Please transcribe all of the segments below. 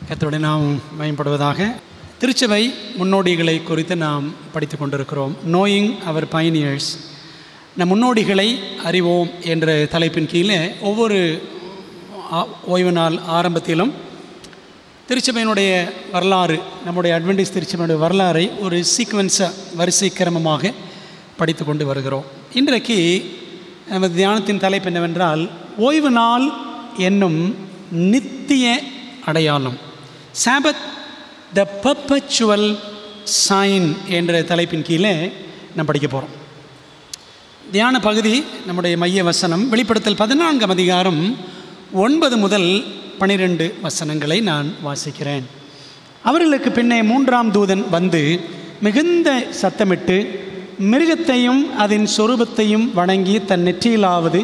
கர்த்தருடைய நாமம் மகிமைப்படுவதாக. திருச்சபை முன்னோடிகளை குறித்து நாம் படித்து கொண்டிருக்கிறோம். நோயிங் அவர் பைனியர்ஸ், நம் முன்னோடிகளை அறிவோம் என்ற தலைப்பின் கீழே ஒவ்வொரு ஓய்வு நாள் ஆரம்பத்திலும் திருச்சபையினுடைய வரலாறு, நம்முடைய அட்வென்டிஸ்ட் திருச்சபையினுடைய வரலாறை ஒரு சீக்வன்ஸாக வரிசை கிரமமாக படித்து கொண்டு வருகிறோம். இன்றைக்கு நமது தியானத்தின் தலைப்பு என்னவென்றால், ஓய்வு நாள் என்னும் நித்திய அடையாளம், சாபத் த பெர்பச்சுவல் சைன் என்ற தலைப்பின் கீழே நாம் படிக்க போகிறோம். தியான பகுதி நம்முடைய மைய வசனம் வெளிப்படுத்தல் 14 அதிகாரம் 9 முதல் 12 வசனங்களை நான் வாசிக்கிறேன். அவர்களுக்கு பின்னே 3ஆம் தூதன் வந்து மிகுந்த சத்தமிட்டு, மிருகத்தையும் அதன் சொரூபத்தையும் வணங்கி தன் நெற்றியிலாவது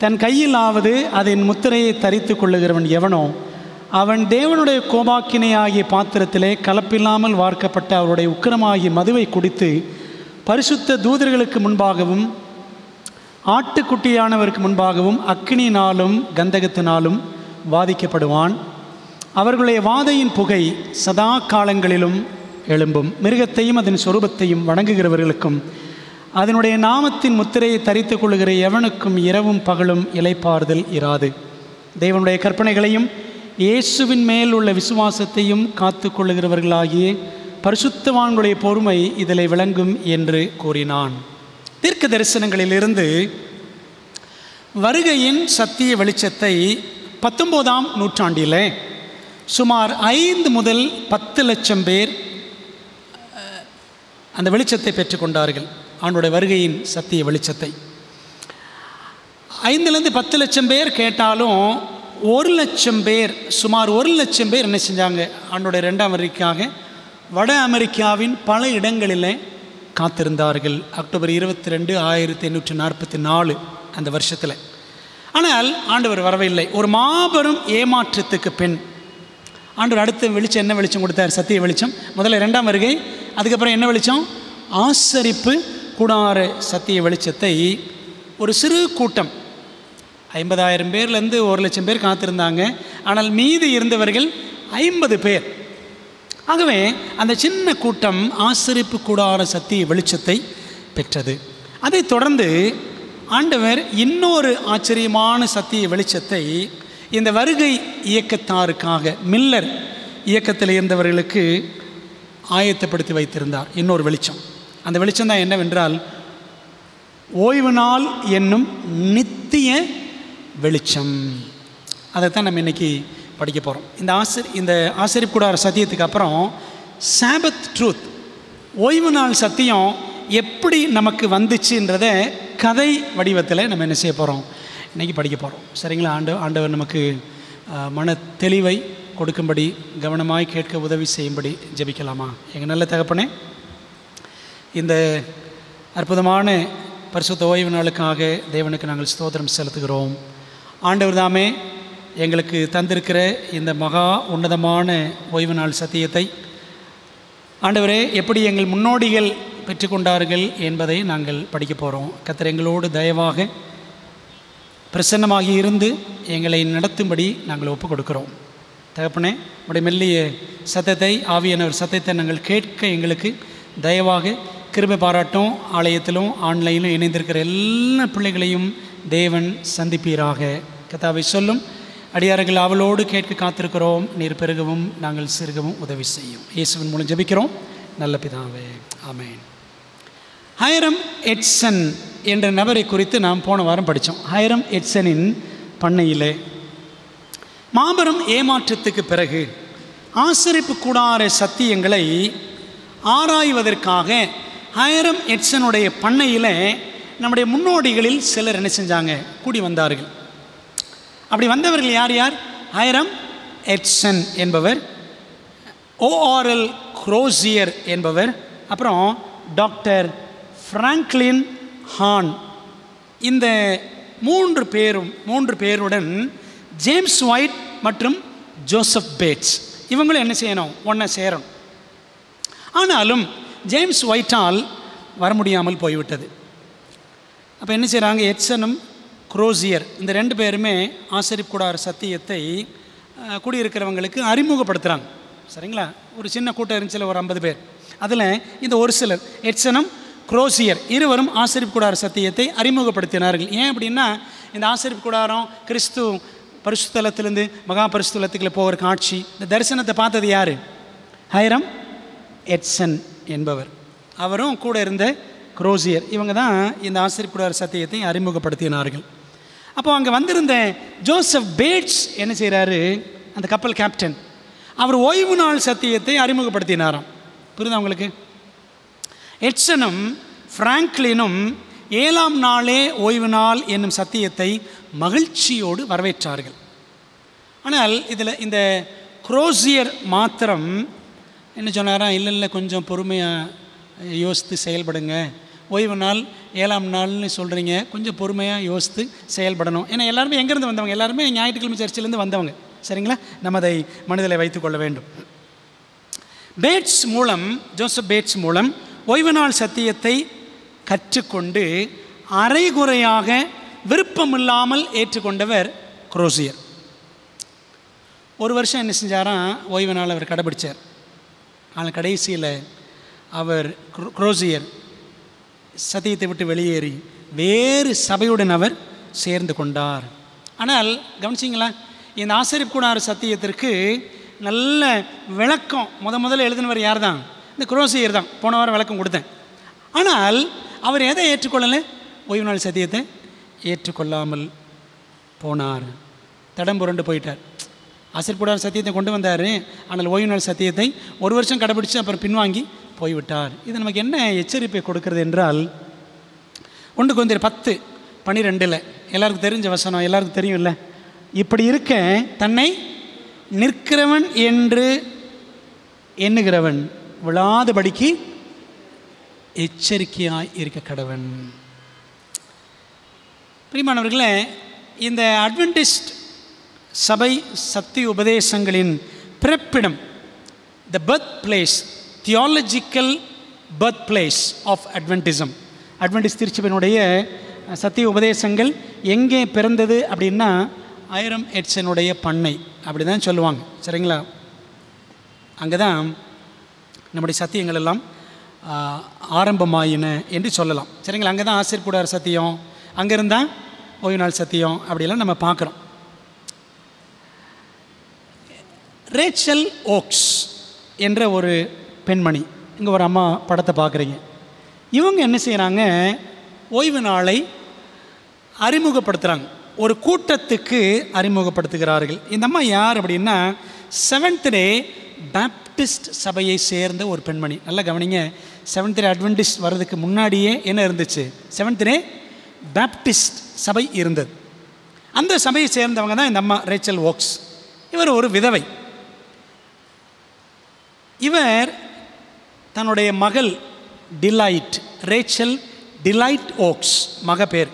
தன் கையிலாவது அதன் முத்திரையை தரித்து கொள்ளுகிறவன் எவனோ அவன் தேவனுடைய கோபாக்கினையாகிய பாத்திரத்திலே கலப்பில்லாமல் வார்க்கப்பட்ட அவருடைய உக்கிரமாகிய மதுவை குடித்து பரிசுத்த தூதர்களுக்கு முன்பாகவும் ஆட்டுக்குட்டியானவருக்கு முன்பாகவும் அக்கினியினாலும் கந்தகத்தினாலும் வாதிக்கப்படுவான். அவர்களுடைய வாதையின் புகை சதா காலங்களிலும் எழும்பும். மிருகத்தையும் அதன் சொரூபத்தையும் வணங்குகிறவர்களுக்கும் அதனுடைய நாமத்தின் முத்திரையை தரித்து கொள்ளுகிற எவனுக்கும் இரவும் பகலும் இளைப்பாறுதல் இராது. தேவனுடைய கற்பனைகளையும் இயேசுவின் மேல் உள்ள விசுவாசத்தையும் காத்து கொள்ளுகிறவர்களாகிய பரிசுத்தவான்களுடைய பொறுமை இதில் விளங்கும் என்று கூறினான். தீர்க்க தரிசனங்களிலிருந்து வருகையின் சத்திய வெளிச்சத்தை 19ஆம் நூற்றாண்டிலே சுமார் 5 முதல் 10 லட்சம் பேர் அந்த வெளிச்சத்தை பெற்றுக்கொண்டார்கள். ஆண்டோடைய வருகையின் சத்திய வெளிச்சத்தை 5லேருந்து 10 லட்சம் பேர் கேட்டாலும் 1 லட்சம் பேர், சுமார் 1 லட்சம் பேர் என்ன செஞ்சாங்க, ஆண்டோடைய 2ஆம் வருகைக்காக வட அமெரிக்காவின் பல இடங்களில் காத்திருந்தார்கள். அக்டோபர் 22, 1844 அந்த வருஷத்தில். ஆனால் ஆண்டவர் வரவில்லை. ஒரு மாபெரும் ஏமாற்றத்துக்கு பின் ஆண்டவர் அடுத்த வெளிச்சம் என்ன வெளிச்சம் கொடுத்தார்? சத்திய வெளிச்சம். முதல்ல 2ஆம் வருகை, அதுக்கப்புறம் என்ன வெளிச்சம்? ஆசரிப்பு கூடார சத்திய வெளிச்சத்தை ஒரு சிறு கூட்டம் 50,000 பேர்லேருந்து 1 லட்சம் பேர் காத்திருந்தாங்க. ஆனால் மீதி இருந்தவர்கள் 50 பேர். ஆகவே அந்த சின்ன கூட்டம் ஆசரிப்பு கூடார சத்திய வெளிச்சத்தை பெற்றது. அதைத் தொடர்ந்து ஆண்டவர் இன்னொரு ஆச்சரியமான சத்திய வெளிச்சத்தை இந்த வருகை இயக்கத்தாருக்காக, மில்லர் இயக்கத்தில் இருந்தவர்களுக்கு ஆயத்தப்படுத்தி வைத்திருந்தார். இன்னொரு வெளிச்சம். அந்த வெளிச்சம் தான் என்னவென்றால், ஓய்வு நாள் என்னும் நித்திய வெளிச்சம். அதைத்தான் நம்ம இன்றைக்கி படிக்க போகிறோம். இந்த ஆசரிப்பு கூடார சத்தியத்துக்கு அப்புறம் சாபத் ட்ரூத், ஓய்வு நாள் சத்தியம் எப்படி நமக்கு வந்துச்சுன்றத கதை வடிவத்தில் நம்ம என்ன செய்ய போகிறோம், இன்றைக்கி படிக்க போகிறோம். சரிங்களா? ஆண்டவர் நமக்கு மன தெளிவை கொடுக்கும்படி, கவனமாய் கேட்க உதவி செய்யும்படி ஜெபிக்கலாமா? எங்கள் நல்ல தகப்பனே, இந்த அற்புதமான பரிசுத்த ஓய்வு நாளுக்காக தேவனுக்கு நாங்கள் ஸ்தோத்திரம் செலுத்துகிறோம். ஆண்டவர் தாமே எங்களுக்கு தந்திருக்கிற இந்த மகா உன்னதமான ஓய்வு நாள் சத்தியத்தை ஆண்டவரே எப்படி எங்கள் முன்னோடிகள் பெற்றுக்கொண்டார்கள் என்பதை நாங்கள் படிக்க போகிறோம். கர்த்தர் எங்களோடு தயவாக பிரசன்னமாகி இருந்து எங்களை நடத்தும்படி நாங்கள் ஒப்புக் கொடுக்கிறோம். தகப்பனே, உடைய மெல்லிய சத்தத்தை, ஆவியானவர் சத்தத்தை நாங்கள் கேட்க எங்களுக்கு தயவாக கிருபை பாராட்டும். ஆலயத்திலும் ஆன்லைனிலும் இணைந்திருக்கிற எல்லா பிள்ளைகளையும் தேவன் சந்திப்பீராக. கர்த்தாவை சொல்லும் அடியார்கள் அவளோடு கேட்க காத்திருக்கிறோம். நீர் பெருகவும் நாங்கள் சிறுகவும் உதவி செய்யும். இயேசுவின் மூலம் ஜெபிக்கிறோம் நல்ல பிதாவே, ஆமென். ஹைரம் எட்சன் என்ற நபரை குறித்து நாம் போன வாரம் படித்தோம். ஹைரம் எட்சனின் பண்ணையிலே மாபெரும் ஏமாற்றத்துக்கு பிறகு ஆசரிப்பு கூடார சத்தியங்களை ஆராய்வதற்காக ஹைரம் எட்சனுடைய பண்ணையில் நம்முடைய முன்னோடிகளில் சிலர் என்ன செஞ்சாங்க, கூடி வந்தார்கள். அப்படி வந்தவர்கள் யார் யார்? ஹைரம் எட்சன் என்பவர், ஓஆர்எல் குரோசியர் என்பவர், அப்புறம் டாக்டர் ஃப்ராங்க்லின் ஹான். இந்த 3 பேருடன் ஜேம்ஸ் ஒயிட் மற்றும் ஜோசப் பேட்ஸ், இவங்களும் என்ன செய்யணும், ஒன்றா சேரணும். ஆனாலும் ஜேம்ஸ் ஒயிட்டால் வர முடியாமல் போய்விட்டது. அப்போ என்ன செய்கிறாங்க, எட்சனும் குரோசியர் இந்த 2 பேருமே ஆசரிப்பு கூடார சத்தியத்தை குடியிருக்கிறவங்களுக்கு அறிமுகப்படுத்துகிறாங்க. சரிங்களா? ஒரு சின்ன கூட்டம் இருந்துச்சுல, ஒரு 50 பேர். அதில் இந்த ஒரு சிலர் எட்சனும் குரோசியர் இருவரும் ஆசரிப்பு கூடார சத்தியத்தை அறிமுகப்படுத்தினார்கள். ஏன் அப்படின்னா, இந்த ஆசரிப்பு கூடாரம் கிறிஸ்து பரிசுத்தலத்திலிருந்து மகா பரிசுத்தலத்துக்குள்ளே போகிற காட்சி, இந்த தரிசனத்தை பார்த்தது யார்? ஹைரம் எட்சன் என்பவர். அவரும் கூட இருந்த குரோசியர், இவங்க தான் இந்த ஆசரிப்பு கூடார சத்தியத்தை அறிமுகப்படுத்தினார்கள். அப்போ அங்கே வந்திருந்த ஜோசப் பேட்ஸ் என்ன செய்கிறாரு? அந்த கப்பல் கேப்டன், அவர் ஓய்வு நாள் சத்தியத்தை அறிமுகப்படுத்தினாராம். புரியுதா உங்களுக்கு? எட்சனும் பிராங்க்லினும் 7ஆம் நாளே ஓய்வு நாள் என்னும் சத்தியத்தை மகிழ்ச்சியோடு வரவேற்றார்கள். ஆனால் இதில் இந்த குரோசியர் மாத்திரம் என்ன சொன்னாரா? இல்லை கொஞ்சம் பொறுமையாக யோசித்து செயல்படுங்க, ஓய்வு நாள் 7ஆம் நாள்னு சொல்கிறீங்க, கொஞ்சம் பொறுமையாக யோசித்து செயல்படணும். ஏன்னா எல்லாருமே எங்கேருந்து வந்தவங்க? எல்லாருமே ஞாயிற்றுக்கிழமை சர்ச்சிலேருந்து வந்தவங்க. சரிங்களா? நம்ம அதை மனதில் வைத்துக்கொள்ள வேண்டும். பேட்ஸ் மூலம், ஜோசப் பேட்ஸ் மூலம் ஓய்வு நாள் சத்தியத்தை கற்றுக்கொண்டு அரைகுறையாக விருப்பமில்லாமல் ஏற்றுக்கொண்டவர் குரோசியர். ஒரு வருஷம் என்ன செஞ்சாராம்? ஓய்வு நாள் அவர் கடைபிடிச்சார். ஆனால் கடைசியில் அவர் குரோசியர் சத்தியத்தை விட்டு வெளியேறி வேறு சபையுடன் அவர் சேர்ந்து கொண்டார். ஆனால் கவனிச்சிங்களா, இந்த ஆசரிப்பு கூடார சத்தியத்திற்கு நல்ல விளக்கம் முதல்ல எழுதினவர் யார் தான்? இந்த குரோசியர் தான். போன வாரம் விளக்கம் கொடுத்தேன். ஆனால் அவர் எதை ஏற்றுக்கொள்ளலை? ஓய்வு நாள் சத்தியத்தை ஏற்றுக்கொள்ளாமல் போனார். தடம் புரண்டு போயிட்டார். ஆசரிப்பு கூடார சத்தியத்தை கொண்டு வந்தார். ஆனால் ஓய்வு நாள் சத்தியத்தை ஒரு வருஷம் கடைபிடிச்சு அப்புறம் பின்வாங்கி போய்விட்டார். இது நமக்கு என்ன எச்சரிப்பை கொடுக்கிறது என்றால், 1 கொரிந்தியர் 10:12 எல்லாருக்கும் தெரிஞ்ச வசனம், எல்லாருக்கும் தெரியும் இல்லை? இப்படி இருக்க தன்னை நிற்கிறவன் என்று எண்ணுகிறவன் விழாதபடிக்கு எச்சரிக்கையாய் இருக்க கடவன். பிரியமானவர்களே, இந்த அட்வென்டிஸ்ட் சபை சத்திய உபதேசங்களின் பிறப்பிடம், the birth place, theological birth place of Adventism, Adventist திருச்சபையினுடைய சத்திய உபதேசங்கள் எங்கே பிறந்தது அப்படின்னா, ஐரம் எட்சனுடைய பண்ணை அப்படி தான் சொல்லுவாங்க. சரிங்களா? அங்கே தான் நம்முடைய சத்தியங்கள் எல்லாம் ஆரம்பமாயின என்று சொல்லலாம். சரிங்களா? அங்கே தான் ஆசரிப்பு கூடார சத்தியம், அங்கே இருந்தால் ஓய்வு நாள் சத்தியம் அப்படியெல்லாம் நம்ம பார்க்குறோம். ரேச்சல் ஓக்ஸ் என்ற ஒரு பெண்மணி, இங்கே ஒரு அம்மா படத்தை பார்க்குறீங்க. இவங்க என்ன செய்கிறாங்க? ஓய்வு நாளை அறிமுகப்படுத்துகிறாங்க, ஒரு கூட்டத்துக்கு அறிமுகப்படுத்துகிறார்கள். இந்த அம்மா யார் அப்படின்னா, 7th டே பேப்டிஸ்ட் சபையை சேர்ந்த ஒரு பெண்மணி. நல்லா கவனிங்க, 7th டே அட்வென்டிஸ்ட் வர்றதுக்கு முன்னாடியே என்ன இருந்துச்சு? 7th டே பேப்டிஸ்ட் சபை இருந்தது. அந்த சபையை சேர்ந்தவங்க தான் இந்த அம்மா ரேச்சல் ஓக்ஸ். இவர் ஒரு விதவை. இவர் தன்னுடைய மகள் டிலைட், ரேச்சல் டிலைட் ஓக்ஸ் மக பேர்.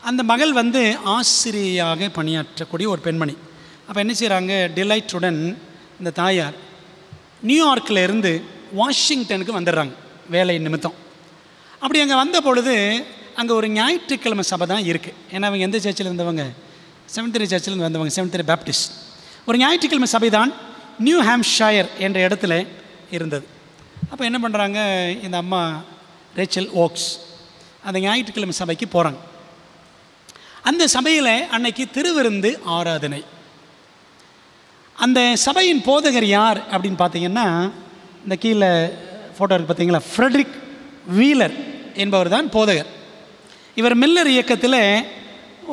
அந்த மகள் ஆசிரியையாக பணியாற்றக்கூடிய ஒரு பெண்மணி. அப்போ என்ன செய்கிறாங்க? டிலைட்டுடன் இந்த தாயார் நியூயார்க்கில் இருந்து வாஷிங்டனுக்கு வந்துடுறாங்க வேலை நிமித்தம். அப்படி அங்கே வந்த பொழுது அங்கே ஒரு ஞாயிற்றுக்கிழமை சபை தான் இருக்குது. ஏன்னா அவங்க எந்த சர்ச்சில் இருந்தவங்க? 7th டே சர்ச்சிலேருந்து வந்தவங்க, 7th டே பேப்டிஸ்ட். ஒரு ஞாயிற்றுக்கிழமை சபை தான் நியூ ஹாம்ப்ஷயர் என்ற இடத்துல இருந்தது. அப்போ என்ன பண்ணுறாங்க? இந்த அம்மா ரேச்சல் ஓக்ஸ் அந்த ஞாயிற்றுக்கிழமை சபைக்கு போகிறாங்க. அந்த சபையில் அன்னைக்கு திருவிருந்து ஆராதனை. அந்த சபையின் போதகர் யார் அப்படின்னு பார்த்தீங்கன்னா, இந்த கீழே ஃபோட்டோ இருக்குது பார்த்தீங்களா, ஃப்ரெட்ரிக் வீலர் என்பவர் தான் போதகர். இவர் மில்லர் இயக்கத்தில்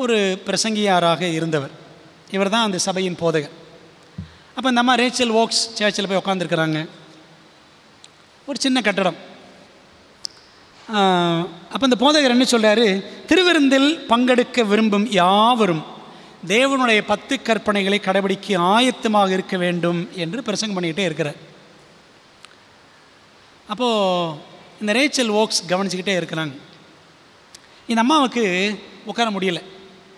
ஒரு பிரசங்கியாராக இருந்தவர். இவர் தான் அந்த சபையின் போதகர். அப்போ இந்த அம்மா ரேச்சல் ஓக்ஸ் சர்ச்சில் போய் உட்காந்துருக்குறாங்க. ஒரு சின்ன கட்டடம். அப்போ இந்த போதகர் என்ன சொல்கிறாரு? திருவிருந்தில் பங்கெடுக்க விரும்பும் யாவரும் தேவனுடைய 10 கற்பனைகளை கடைபிடிக்க ஆயத்தமாக இருக்க வேண்டும் என்று பிரசங்கம் பண்ணிக்கிட்டே இருக்கிறார். அப்போது இந்த ரேச்சல் ஓக்ஸ் கவனிச்சுக்கிட்டே இருக்கிறாங்க. இந்த அம்மாவுக்கு உட்கார முடியலை.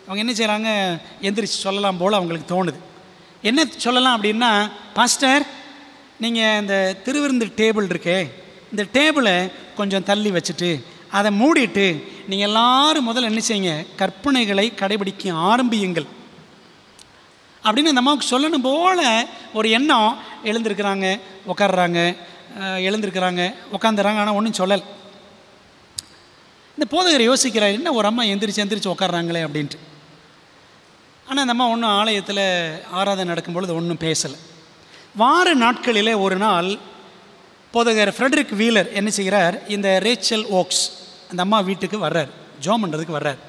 அவங்க என்ன செய்கிறாங்க? எந்திரிச்சு சொல்லலாம் போல் அவங்களுக்கு தோணுது. என்ன சொல்லலாம் அப்படின்னா, பாஸ்டர், நீங்கள் இந்த திருவிருந்து டேபிள் இருக்கே, இந்த டேபிளை கொஞ்சம் தள்ளி வச்சுட்டு அதை மூடிட்டு நீங்கள் எல்லோரும் முதல்ல என்ன செய்யுங்க? கற்பனைகளை கடைபிடிக்க ஆரம்பியுங்கள். அப்படின்னு அந்த அம்மாவுக்கு சொல்லணும் போல் ஒரு எண்ணம். எழுந்திருக்கிறாங்க, உட்காடுறாங்க, எழுந்திருக்கிறாங்க, உட்காந்துறாங்க, ஆனால் ஒன்றும் சொல்லலை. இந்த போதகர் யோசிக்கிறார், என்ன ஒரு அம்மா எந்திரிச்சு உட்காடுறாங்களே அப்படின்ட்டு. ஆனால் அந்த அம்மா ஒன்றும் ஆலயத்தில் ஆராதனை நடக்கும்பொழுது ஒன்றும் பேசலை. வார நாட்களிலே ஒரு நாள் போதகர் ஃப்ரெட்ரிக் வீலர் என்ன செய்கிறார், இந்த ரேச்சல் ஓக்ஸ் அந்த அம்மா வீட்டுக்கு வர்றார், ஜோம் பண்ணுறதுக்கு வர்றார்.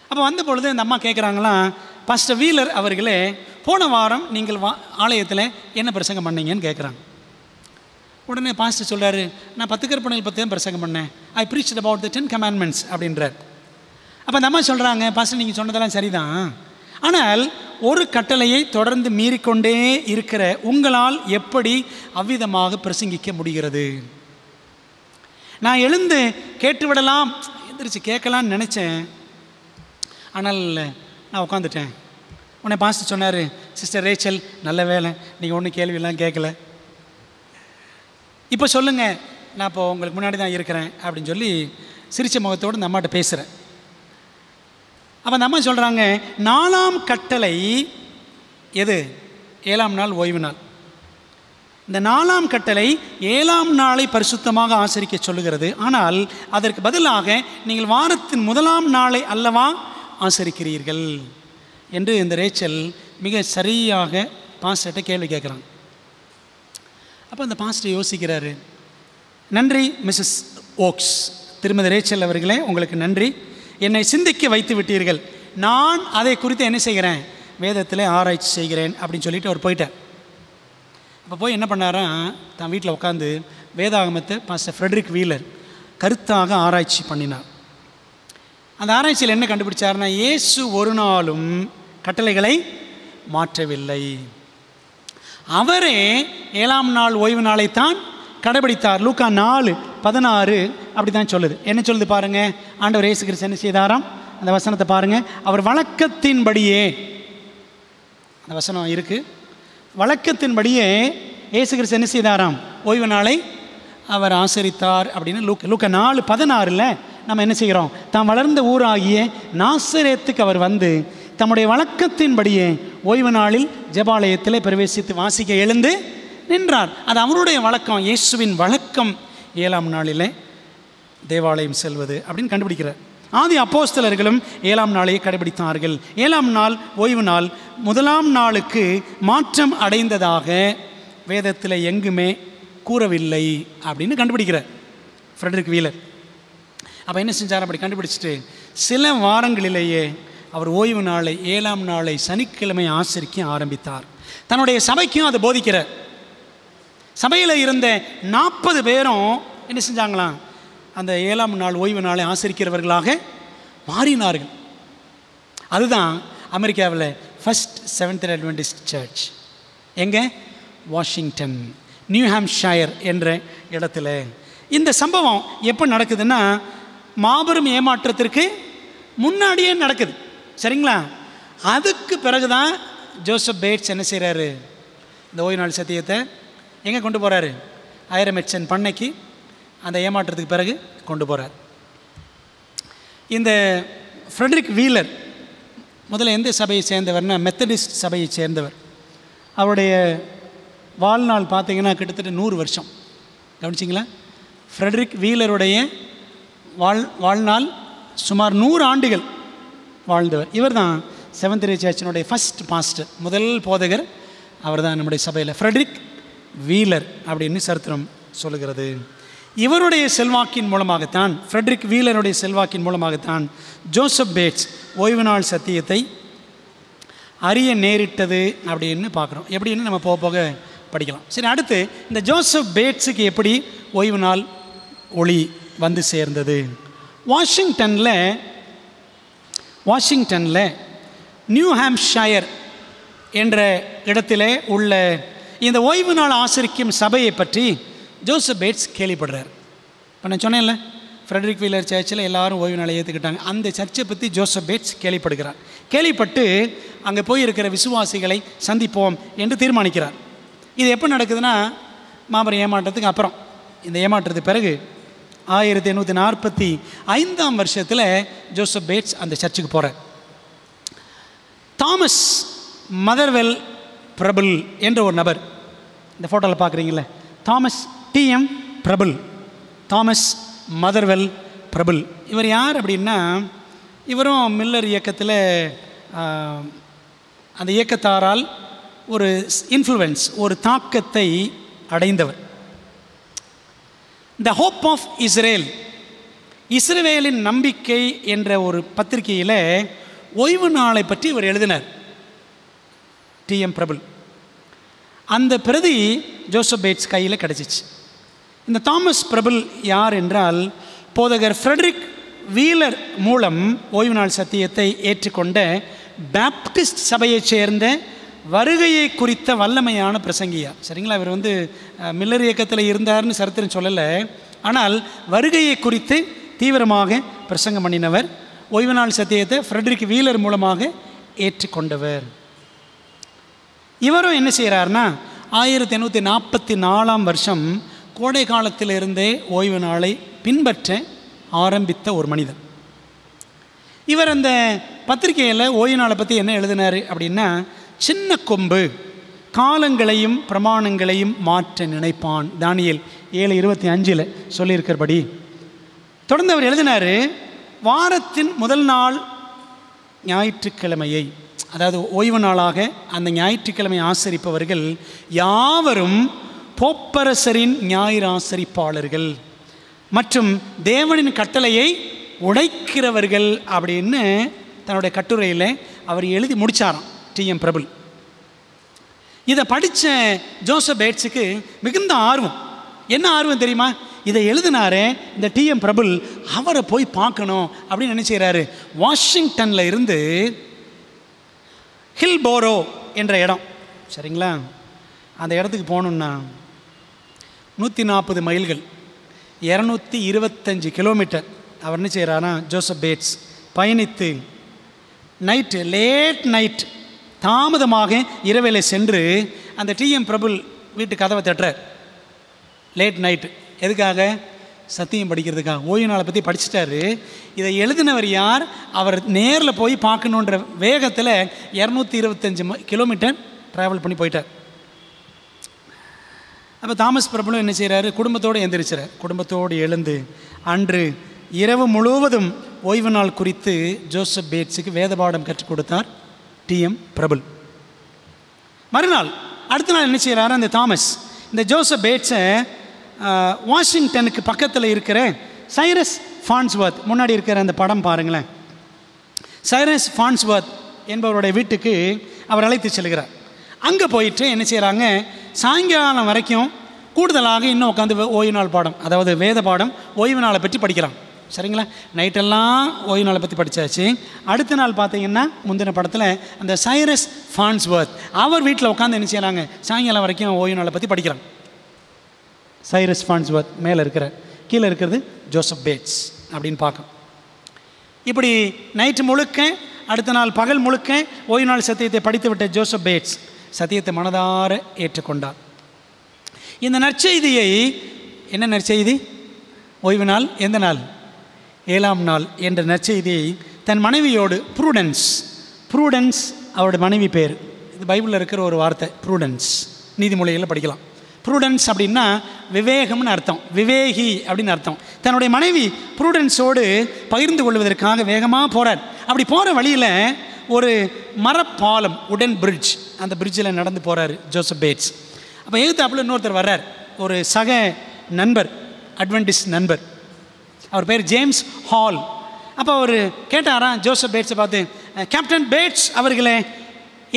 அப்போ வந்த பொழுது அந்த அம்மா கேட்குறாங்களாம், பாஸ்டர் வீலர் அவர்களே, போன வாரம் நீங்கள் ஆலயத்தில் என்ன பிரசங்கம் பண்ணீங்கன்னு கேட்குறாங்க. உடனே பாஸ்டர் சொல்கிறாரு, நான் 10 கற்பனைகள் பற்றி தான் பிரசங்கம் பண்ணேன். ஐ ப்ரீச்ட் அபவுட் த 10 commandments அப்படின்றார். அப்போ அந்த அம்மா சொல்கிறாங்க, பாஸ்டர் நீங்கள் சொன்னதெல்லாம் சரிதான், ஆனால் ஒரு கட்டளையை தொடர்ந்து மீறிக்கொண்டே இருக்கிற உங்களால் எப்படி அவ்விதமாக பிரசங்கிக்க முடிகிறது? நான் எழுந்து கேட்டுவிடலாம், எந்திரிச்சு கேட்கலான்னு நினச்சேன், ஆனால் நான் உட்காந்துட்டேன். உடனே பாஸ்டர் சொன்னார், சிஸ்டர் ரேச்சல், நல்ல வேலை நீங்கள் ஒன்றும் கேள்வியெல்லாம் கேட்கல, இப்போ சொல்லுங்கள், நான் இப்போ உங்களுக்கு முன்னாடி தான் இருக்கிறேன் அப்படின்னு சொல்லி சிரிச்ச முகத்தோடு இந்த அம்மாட்ட பேசுகிறேன். அப்போ அந்த அம்மா சொல்கிறாங்க, 4ஆம் கட்டளை எது? 7ஆம் நாள் ஓய்வு நாள். இந்த 4ஆம் கட்டளை 7ஆம் நாளை பரிசுத்தமாக ஆசரிக்க சொல்லுகிறது. ஆனால் அதற்கு பதிலாக நீங்கள் வாரத்தின் 1ஆம் நாளை அல்லவா ஆசரிக்கிறீர்கள் என்று இந்த ரேச்சல் மிக சரியாக பாஸ்டர்கிட்ட கேள்வி கேட்குறாங்க. அப்போ அந்த பாஸ்டர் யோசிக்கிறாரு, நன்றி மிஸ்ஸஸ் ஓக்ஸ், திருமதி ரேச்சல் அவர்களே, உங்களுக்கு நன்றி, என்னை சிந்திக்க வைத்து விட்டீர்கள். நான் அதை குறித்து என்ன செய்கிறேன், வேதத்தில் ஆராய்ச்சி செய்கிறேன் அப்படின்னு சொல்லிட்டு அவர் போயிட்டார். அப்போ போய் என்ன பண்ணாரா, தான் வீட்டில் உட்காந்து வேதாகமத்தை பாஸ்டர் ஃப்ரெட்ரிக் வீலர் கருத்தாக ஆராய்ச்சி பண்ணினார். அந்த ஆராய்ச்சியில் என்ன கண்டுபிடிச்சார்னா, இயேசு ஒரு நாளும் கட்டளைகளை மாற்றவில்லை. அவரே 7ஆம் நாள் ஓய்வு நாளைத்தான் கடைபிடித்தார். லூக்கா 4:16 அப்படி தான் சொல்லுது. என்ன சொல்லுது பாருங்கள், ஆண்டவர் இயேசு கிறிஸ்து என்ன செய்தாராம், அந்த வசனத்தை பாருங்கள். அவர் வழக்கத்தின்படியே, அந்த வசனம் இருக்குது, வழக்கத்தின்படியே இயேசு கிறிஸ்து என்ன செய்தாராம், ஓய்வு நாளை அவர் ஆசரித்தார் அப்படின்னு லூக்கா 4:16 நம்ம என்ன செய்கிறோம், தாம் வளர்ந்த ஊராகிய நாசரேத்துக்கு அவர் வந்து தம்முடைய வழக்கத்தின்படியே ஓய்வு நாளில் ஜெபாலயத்தில் பிரவேசித்து வாசிக்க எழுந்து நின்றார். அது அவருடைய வழக்கம், இயேசுவின் வழக்கம் 7ஆம் நாளில் தேவாலயம் செல்வது அப்படின்னு கண்டுபிடிக்கிறார். ஆதி அப்போஸ்தலர்களும் 7ஆம் நாளையை கடைபிடித்தார்கள். 7ஆம் நாள் ஓய்வு நாள் 1ஆம் நாளுக்கு மாற்றம் அடைந்ததாக வேதத்தில் எங்குமே கூறவில்லை அப்படின்னு கண்டுபிடிக்கிறார் ஃப்ரெட்ரிக் வீலர். அப்போ என்ன செஞ்சார், அப்படி கண்டுபிடிச்சிட்டு சில வாரங்களிலேயே அவர் ஓய்வு நாளை 7ஆம் நாளை சனிக்கிழமை ஆசரிக்க ஆரம்பித்தார். தன்னுடைய சபைக்கும் அதை போதிக்கிறார். சபையில் இருந்த 40 பேரும் என்ன செஞ்சாங்களாம், அந்த 7ஆம் நாள் ஓய்வு நாளை ஆசரிக்கிறவர்களாக மாறினார்கள். அதுதான் அமெரிக்காவில் ஃபர்ஸ்ட் செவன்த் அட்வென்டிஸ்ட் சர்ச். எங்கே? வாஷிங்டன், நியூ ஹாம்ப்ஷயர் என்ற இடத்துல. இந்த சம்பவம் எப்போ நடக்குதுன்னா, மாபெரும் ஏமாற்றத்திற்கு முன்னாடியே நடக்குது, சரிங்களா? அதுக்கு பிறகு தான் ஜோசப் பேட்ஸ் என்ன செய்கிறாரு, இந்த ஓய்வு நாள் சத்தியத்தை எங்கே கொண்டு போகிறாரு, ஐரமெட்சன் பண்ணைக்கு அந்த ஏமாற்றத்துக்கு பிறகு கொண்டு போகிறார். இந்த ஃப்ரெட்ரிக் வீலர் முதல்ல எந்த சபையை சேர்ந்தவர்னா, மெத்தடிஸ்ட் சபையை சேர்ந்தவர். அவருடைய வாழ்நாள் பார்த்திங்கன்னா கிட்டத்தட்ட 100 வருஷம். கவனிச்சிங்களா? ஃப்ரெட்ரிக் வீலருடைய வாழ்நாள் சுமார் 100 ஆண்டுகள் வாழ்ந்தவர். இவர் தான் செவன்த் டே சர்ச்சினுடைய ஃபஸ்ட் பாஸ்டர், முதல் போதகர் அவர் தான் நம்முடைய சபையில், ஃப்ரெட்ரிக் வீலர் அப்படின்னு சரித்திரம் சொல்லுகிறது. இவருடைய செல்வாக்கின் மூலமாகத்தான், ஃப்ரெட்ரிக் வீலருடைய செல்வாக்கின் மூலமாகத்தான் ஜோசப் பேட்ஸ் ஓய்வு நாள் சத்தியத்தை அறிய நேரிட்டது அப்படின்னு பார்க்குறோம். எப்படின்னு நம்ம போக போக படிக்கலாம். சரி, அடுத்து இந்த ஜோசப் பேட்ஸுக்கு எப்படி ஓய்வு நாள் ஒளி வந்து சேர்ந்தது? வாஷிங்டனில் நியூ ஹாம்ப்ஷயர் என்ற இடத்திலே உள்ள இந்த ஓய்வு நாள் ஆசரிக்கும் சபையை பற்றி ஜோசப் பேட்ஸ் கேள்விப்படுறார். இப்போ நான் சொன்னேன்ல, ஃப்ரெட்ரிக் வீலர் சர்ச்சில் எல்லாரும் ஓய்வு நாளை ஏற்றுக்கிட்டாங்க. அந்த சர்ச்சை பற்றி ஜோசப் பேட்ஸ் கேள்விப்படுகிறார். கேள்விப்பட்டு அங்கே போயிருக்கிற விசுவாசிகளை சந்திப்போம் என்று தீர்மானிக்கிறார். இது எப்போ நடக்குதுன்னா, மாபெரும் ஏமாற்றத்துக்கு அப்புறம். இந்த ஏமாற்றத்துக்கு பிறகு 1845ஆம் வருஷத்தில் ஜோசப் பேட்ஸ் அந்த சர்ச்சுக்கு போகிறார். தாமஸ் மதர்வெல் பிரபுல் என்ற ஒரு நபர், இந்த ஃபோட்டோவில் பார்க்குறீங்களே, Thomas TM Preble, Thomas Motherwell Preble. இவர் யார் அப்படின்னா, இவரும் மில்லர் இயக்கத்தில் அந்த இயக்கத்தாரால் ஒரு இன்ஃப்ளூயன்ஸ், ஒரு தாக்கத்தை அடைந்தவர். த ஹோப் ஆஃப் இஸ்ரேல், இஸ்ரவேலின் நம்பிக்கை என்ற ஒரு பத்திரிகையில் ஓய்வு நாளை பற்றி இவர் எழுதினார், டிஎம் பிரபுல். அந்த பிரதி ஜோசப் பேட்ஸ் கையில் கிடச்சிச்சு. இந்த தாமஸ் பிரபுல் யார் என்றால், போதகர் ஃப்ரெட்ரிக் வீலர் மூலம் ஓய்வு நாள் சத்தியத்தை ஏற்றுக்கொண்ட பேப்டிஸ்ட் சபையைச் சேர்ந்த வருகையை குறித்த வல்லமையான பிரசங்கியார். சரிங்களா? இவர் மில்லர் இயக்கத்தில் இருந்தார்னு சரித்திரம் சொல்லலை, ஆனால் வருகையை குறித்து தீவிரமாக பிரசங்கம் பண்ணினவர். ஓய்வு நாள் சத்தியத்தை ஃப்ரெட்ரிக் வீலர் மூலமாக ஏற்றுக்கொண்டவர். இவரும் என்ன செய்கிறார்னா, 1844 வருஷம் கோடை காலத்திலிருந்தே ஓய்வு நாளை பின்பற்ற ஆரம்பித்த ஒரு மனிதன். இவர் அந்த பத்திரிகையில் ஓய்வு நாளை பற்றி என்ன எழுதினார் அப்படின்னா, சின்ன கொம்பு காலங்களையும் பிரமாணங்களையும் மாற்ற நினைப்பான், தானியேல் 7:25 சொல்லியிருக்கிறபடி. தொடர்ந்து அவர் எழுதினார், வாரத்தின் முதல் நாள் ஞாயிற்றுக்கிழமையை, அதாவது ஓய்வு நாளாக அந்த ஞாயிற்றுக்கிழமை ஆசரிப்பவர்கள் யாவரும் போப்பரசரின் ஞாயிறு ஆசரிப்பாளர்கள் மற்றும் தேவனின் கட்டளையை உடைக்கிறவர்கள் அப்படின்னு தன்னுடைய கட்டுரையில் அவர் எழுதி முடித்தாராம் டிஎம் பிரபுல். இதை படித்த ஜோசப் பேட்ஸுக்கு மிகுந்த ஆர்வம். என்ன ஆர்வம் தெரியுமா? இதை எழுதினாரே இந்த டிஎம் பிரபுல், அவரை போய் பார்க்கணும் அப்படின்னு நினைச்சாரு. வாஷிங்டனில் இருந்து ஹில்போரோ என்ற இடம், சரிங்களா, அந்த இடத்துக்கு போகணுன்னா 140 மைல்கள், 225 கிலோமீட்டர். அவர் என்ன செய்கிறாரா, ஜோசப் பேட்ஸ் பயணித்து லேட் நைட் தாமதமாக இரவேளை சென்று அந்த டிஎம் பிரபுல் வீட்டு கதவை தட்டுறார். லேட் நைட்டு எதுக்காக? சத்தியம் படிக்கிறதுக்காக. ஓய்வு நாளை பற்றி படிச்சுட்டாரு. இதை எழுதினவர் யார்? அவர் நேரில் போய் பார்க்கணுன்ற வேகத்தில் 225 கிலோமீட்டர் ட்ராவல் பண்ணி போயிட்டார். அப்போ தாமஸ் பிரபுலும் என்ன செய்கிறாரு, குடும்பத்தோடு எழுந்திரிச்சார். குடும்பத்தோடு எழுந்து அன்று இரவு முழுவதும் ஓய்வு நாள் குறித்து ஜோசப் பேட்ஸுக்கு வேத பாடம் கற்றுக் கொடுத்தார் டிஎம் பிரபுல். மறுநாள் அடுத்த நாள் என்ன செய்கிறாரு, அந்த தாமஸ் இந்த ஜோசப் பேட்ஸை வாஷிங்டனுக்கு பக்கத்தில் இருக்கிற சைரஸ் ஃபான்ஸ்வர்த், முன்னாடி இருக்கிற அந்த படம் பாருங்களேன், சைரஸ் ஃபான்ஸ்வர்த் என்பவருடைய வீட்டுக்கு அவர் அழைத்து செல்கிறார். அங்கே போயிட்டு என்ன செய்கிறாங்க, சாயங்காலம் வரைக்கும் கூடுதலாக இன்னும் உட்காந்து ஓய்வு நாள் பாடம், அதாவது வேத பாடம் ஓய்வு நாளை பற்றி படிக்கிறாங்க. சரிங்களா? நைட்டெல்லாம் ஓய்வு நாளை பற்றி படித்தாச்சு. அடுத்த நாள் பார்த்தீங்கன்னா முந்தின படத்தில் அந்த சைரஸ் ஃபான்ஸ்வர்த் அவர் வீட்டில் உட்காந்து என்ன செய்கிறாங்க, சாயங்காலம் வரைக்கும் ஓய்வு நாளை பற்றி படிக்கிறாங்க. சைரஸ் ஃபான்ஸ்வர்த் மேலே இருக்கிற, கீழே இருக்கிறது ஜோசப் பேட்ஸ் அப்படின்னு பார்க்கும். இப்படி நைட்டு முழுக்க, அடுத்த நாள் பகல் முழுக்க ஓய்வு நாள் சத்தியத்தை படித்து விட்ட ஜோசப் பேட்ஸ் சத்தியத்தை மனதார ஏற்றுக்கொண்டார். இந்த நற்செய்தியை, என்ன நற்செய்தி? ஓய்வு நாள் எந்த நாள்? 7ஆம் நாள் என்ற நற்செய்தியை தன் மனைவியோடு, ப்ரூடன்ஸ் அவருடைய மனைவி பேர், இது பைபிளில் இருக்கிற ஒரு வார்த்தை, ப்ரூடன்ஸ், நீதிமொழிகளில் படிக்கலாம். ப்ரூடன்ஸ் அப்படின்னா விவேகம்னு அர்த்தம், விவேகி அப்படின்னு அர்த்தம். தன்னுடைய மனைவி ப்ரூடன்ஸோடு பகிர்ந்து கொள்வதற்காக வேகமாக போகிறார். அப்படி போகிற வழியில் ஒரு மரப்பாலம், உடன் பிரிட்ஜ், அந்த பிரிட்ஜில் நடந்து போகிறார் ஜோசப் பேட்ஸ். அப்போ எதிர்த்தாப்புல இன்னொருத்தர் வர்றார், ஒரு சக நண்பர், அட்வென்டிஸ்ட் நண்பர், அவர் பேர் ஜேம்ஸ் ஹால். அப்போ அவர் கேட்டாராம் ஜோசப் பேட்ஸை பார்த்து, கேப்டன் பேட்ஸ் அவர்களே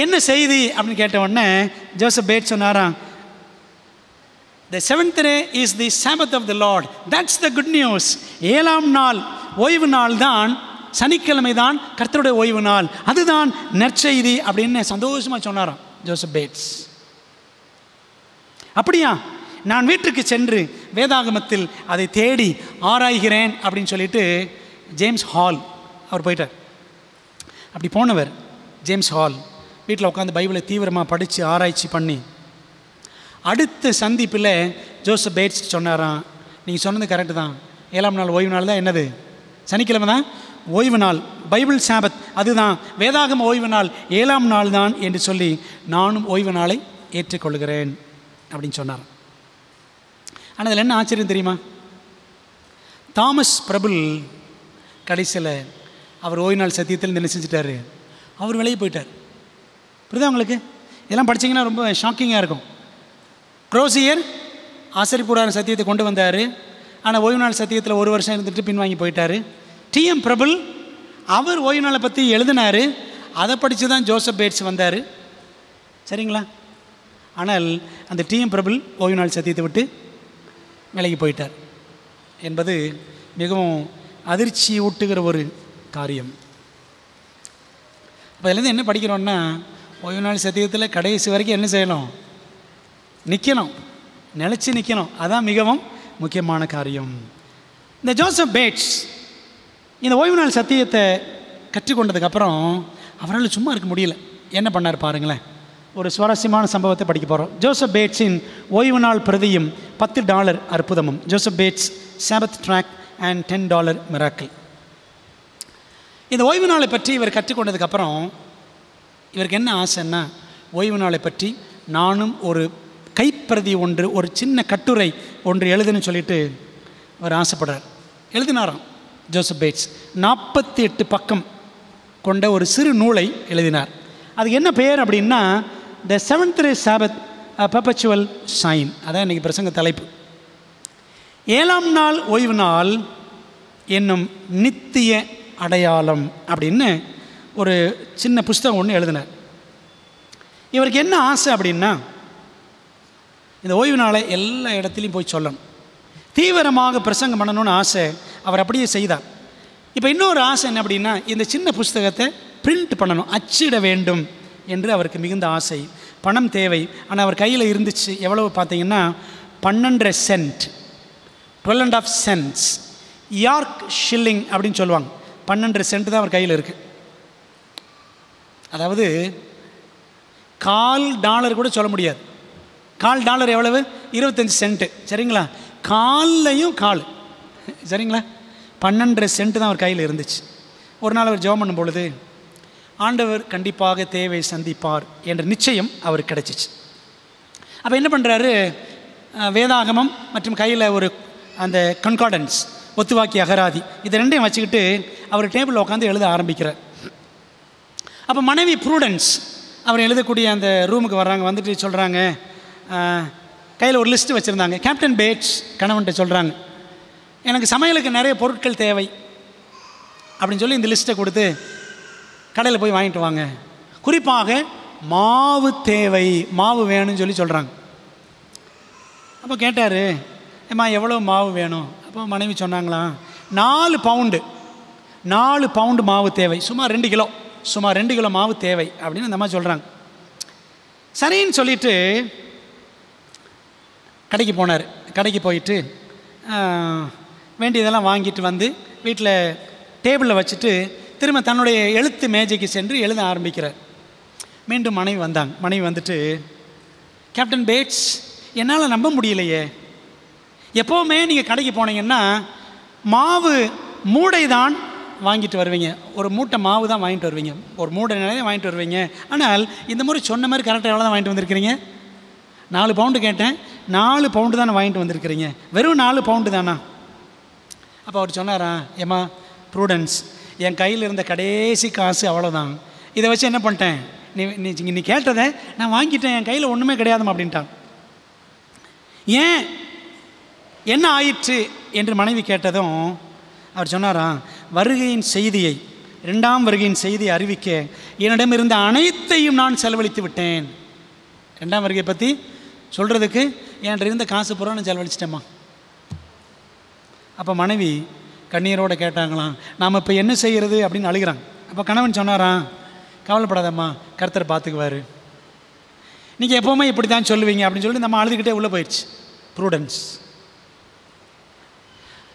என்ன செய்தி அப்படின்னு கேட்ட உடனே ஜோசப் பேட்ஸ் சொன்னாராம், The 7th day is the Sabbath of the Lord. That's the good news. 7ஆம் நாள் ஓய்வு நாள் தான், சனிக்கிழமை தான் கர்த்தருடைய ஓய்வு நாள், அதுதான் நற்செய்தி அப்படின்னு சந்தோஷமாக சொன்னாராம் ஜோசப் பேட்ஸ். அப்படியா, நான் வீட்டுக்கு சென்று வேதாகமத்தில் அதை தேடி ஆராய்கிறேன் அப்படின்னு சொல்லிட்டு ஜேம்ஸ் ஹால் அவர் போயிட்டார். அப்படி போனவர் ஜேம்ஸ் ஹால் வீட்டில் உட்காந்து பைபிளை தீவிரமாக படித்து ஆராய்ச்சி பண்ணி அடுத்த சந்திப்பில் ஜோசப் பேட்ஸ் சொன்னாராம், நீங்கள் சொன்னது கரெக்டு தான், 7ஆம் நாள் ஓய்வு நாள் தான், என்னது, சனிக்கிழமை தான் ஓய்வு நாள், பைபிள் சாபத், அதுதான் வேதாகம ஓய்வு நாள் 7ஆம் நாள் தான் என்று சொல்லி நானும் ஓய்வு நாளை ஏற்றுக்கொள்கிறேன் அப்படின்னு சொன்னார். ஆனால் அதில் என்ன ஆச்சரியம் தெரியுமா? தாமஸ் பிரபுல் கடைசியில் அவர் ஓய்வு நாள் சத்தியத்தில் என்ன செஞ்சிட்டாரு? அவர் விலகி போயிட்டார். புரியுதா உங்களுக்கு? இதெல்லாம் படித்தீங்கன்னா ரொம்ப ஷாக்கிங்காக இருக்கும். குரோசியர் ஆசரிப்புடான சத்தியத்தை கொண்டு வந்தார். ஆனால் ஓய்வு நாள் சத்தியத்தில் 1 வருஷம் இருந்துட்டு பின்வாங்கி போயிட்டார். டிஎம் பிரபுல் அவர் ஓய்வு நாளை பற்றி எழுதினார். அதை படித்து தான் ஜோசப் பேட்ஸ் வந்தார். சரிங்களா? ஆனால் அந்த டிஎம் பிரபுல் ஓய்வு நாள் சத்தியத்தை விட்டு விலகி போயிட்டார் என்பது மிகவும் அதிர்ச்சி ஊட்டுகிற ஒரு காரியம். இப்போ இதுலேருந்து என்ன படிக்கிறோன்னா, ஓய்வு நாள் சத்தியத்தில் கடைசி வரைக்கும் என்ன செய்யணும்? நிற்கணும், நிலச்சி நிற்கணும். அதான் மிகவும் முக்கியமான காரியம். இந்த ஜோசப் பேட்ஸ் இந்த ஓய்வு நாள் சத்தியத்தை கற்றுக்கொண்டதுக்கப்புறம் அவரால் சும்மா இருக்க முடியல. என்ன பண்ணார் பாருங்களேன். ஒரு சுவாரஸ்யமான சம்பவத்தை படிக்க போகிறோம். ஜோசப் பேட்ஸின் ஓய்வு நாள் பிரதியும் $10 அற்புதமும். Joseph Bates Sabbath tract and $10 miracle. இந்த ஓய்வு நாளை பற்றி இவர் கற்றுக்கொண்டதுக்கப்புறம் இவருக்கு என்ன ஆசைன்னா, ஓய்வு நாளை பற்றி நானும் ஒரு கைப்பிரதி ஒன்று, ஒரு சின்ன கட்டுரை ஒன்று எழுதுன்னு சொல்லிட்டு அவர் ஆசைப்படுறார். எழுதினாராம் ஜோசப் பேட்ஸ். 48 பக்கம் கொண்ட ஒரு சிறு நூலை எழுதினார். அதுக்கு என்ன பெயர் அப்படின்னா, த 7th Day Sabbath Perpetual Sign. அதான் இன்றைக்கி பிரசங்க தலைப்பு. 7ஆம் நாள் ஓய்வு நாள் என்னும் நித்திய அடையாளம் அப்படின்னு ஒரு சின்ன புஸ்தகம் ஒன்று எழுதினார். இவருக்கு என்ன ஆசை அப்படின்னா, இந்த ஓய்வு நாளை எல்லா இடத்துலையும் போய் சொல்லணும், தீவிரமாக பிரசங்கம் பண்ணணும்னு ஆசை. அவர் அப்படியே செய்தார். இப்போ இன்னொரு ஆசை என்ன அப்படின்னா, இந்த சின்ன புஸ்தகத்தை பிரிண்ட் பண்ணணும், அச்சிட வேண்டும் என்று அவருக்கு மிகுந்த ஆசை. பணம் தேவை. ஆனால் அவர் கையில் இருந்துச்சு. எவ்வளவு பார்த்தீங்கன்னா 12 சென்ட், 12.5 cents, யார்க் ஷில்லிங் அப்படின்னு சொல்லுவாங்க. 12 சென்ட் தான் அவர் கையில் இருக்குது. அதாவது $1/4 கூட சொல்ல முடியாது. $1/4 எவ்வளவு? 25 சென்ட்டு. சரிங்களா? கால்லையும் கால். சரிங்களா? 12 சென்ட் தான் அவர் கையில் இருந்துச்சு. ஒரு நாள் அவர் ஜெபம் பண்ணும் பொழுது, ஆண்டவர் கண்டிப்பாக தேவை சந்திப்பார் என்ற நிச்சயம் அவருக்கு கிடைச்சிச்சு. அப்போ என்ன பண்ணுறாரு, வேதாகமம் மற்றும் கையில் ஒரு அந்த கன்கார்டன்ஸ், ஒத்துவாக்கி அகராதி, இது ரெண்டையும் வச்சுக்கிட்டு அவர் டேபிளில் உட்காந்து எழுத ஆரம்பிக்கிறார். அப்போ மனைவி ப்ரூடன்ஸ் அவர் எழுதக்கூடிய அந்த ரூமுக்கு வர்றாங்க. வந்துட்டு சொல்கிறாங்க, கையில் ஒரு லிஸ்ட்டு வச்சுருந்தாங்க. கேப்டன் பேட்ஸ் கணவன்கிட்ட சொல்கிறாங்க, எனக்கு சமையலுக்கு நிறைய பொருட்கள் தேவை அப்படின்னு சொல்லி இந்த லிஸ்ட்டை கொடுத்து கடையில் போய் வாங்கிட்டு வாங்க, குறிப்பாக மாவு தேவை, மாவு வேணும்னு சொல்லி சொல்கிறாங்க. அப்போ கேட்டார், ஏம்மா எவ்வளோ மாவு வேணும்? அப்போ மனைவி சொன்னாங்களாம், 4 பவுண்டு மாவு தேவை, சுமார் 2 கிலோ, சுமார் 2 கிலோ மாவு தேவை அப்படின்னு அந்த அம்மா சொல்கிறாங்க. சரின்னு சொல்லிவிட்டு கடைக்கு போனார். கடைக்கு போயிட்டு வேண்டியதெல்லாம் வாங்கிட்டு வந்து வீட்டில் டேபிளில் வச்சுட்டு திரும்ப தன்னுடைய எழுத்து மேஜைக்கு சென்று எழுத ஆரம்பிக்கிறார். மீண்டும் மனைவி வந்தாங்க. மனைவி வந்துட்டு, கேப்டன் பேட்ஸ், என்னால் நம்ப முடியலையே, எப்போவுமே நீங்கள் கடைக்கு போனீங்கன்னா மாவு மூடை தான் வாங்கிட்டு வருவீங்க, ஒரு மூட்டை மாவு தான் வாங்கிட்டு வருவீங்க, ஒரு மூடை நிறைய வாங்கிட்டு வருவீங்க. ஆனால் இந்த முறை சொன்ன மாதிரி கரெக்டாக எவ்வளோ தான் வாங்கிட்டு வந்திருக்கிறீங்க? 4 பவுண்டு கேட்டேன், 4 பவுண்டு தானே வாங்கிட்டு வந்திருக்கிறீங்க, வெறும் 4 பவுண்டு தானா? அப்போ அவர் சொன்னாரா, ஏம்மா ப்ரூடன்ஸ், என் கையில் இருந்த கடைசி காசு அவ்வளோதான், இதை வச்சு என்ன பண்ணிட்டேன், நீ கேட்டதை நான் வாங்கிட்டேன், என் கையில் ஒன்றுமே கிடையாதுமா அப்படின்ட்டான். ஏன், என்ன ஆயிற்று என்று மனைவி கேட்டதும் அவர் சொன்னாரா, வருகையின் செய்தியை, 2ஆம் வருகையின் செய்தியை அறிவிக்க என்னிடம் இருந்த அனைத்தையும் நான் செலவழித்து விட்டேன். 2ஆம் வருகையை பற்றி சொல்கிறதுக்கு என்கிட்ட இருந்த காசு பூரா நான் செலவழிச்சிட்டேம்மா. அப்போ மனைவி கண்ணீரோடு கேட்டாங்களாம், நாம் இப்போ என்ன செய்கிறது அப்படின்னு அழுகிறாங்க. அப்போ கணவன் சொன்னாராம், கவலைப்படாதம்மா, கர்த்தர் பார்த்துக்குவார், நீங்கள் எப்போவுமே இப்படி தான் சொல்லுவீங்க அப்படின்னு சொல்லி நம்ம அழுதுகிட்டே உள்ளே போயிடுச்சு ப்ரூடன்ஸ்.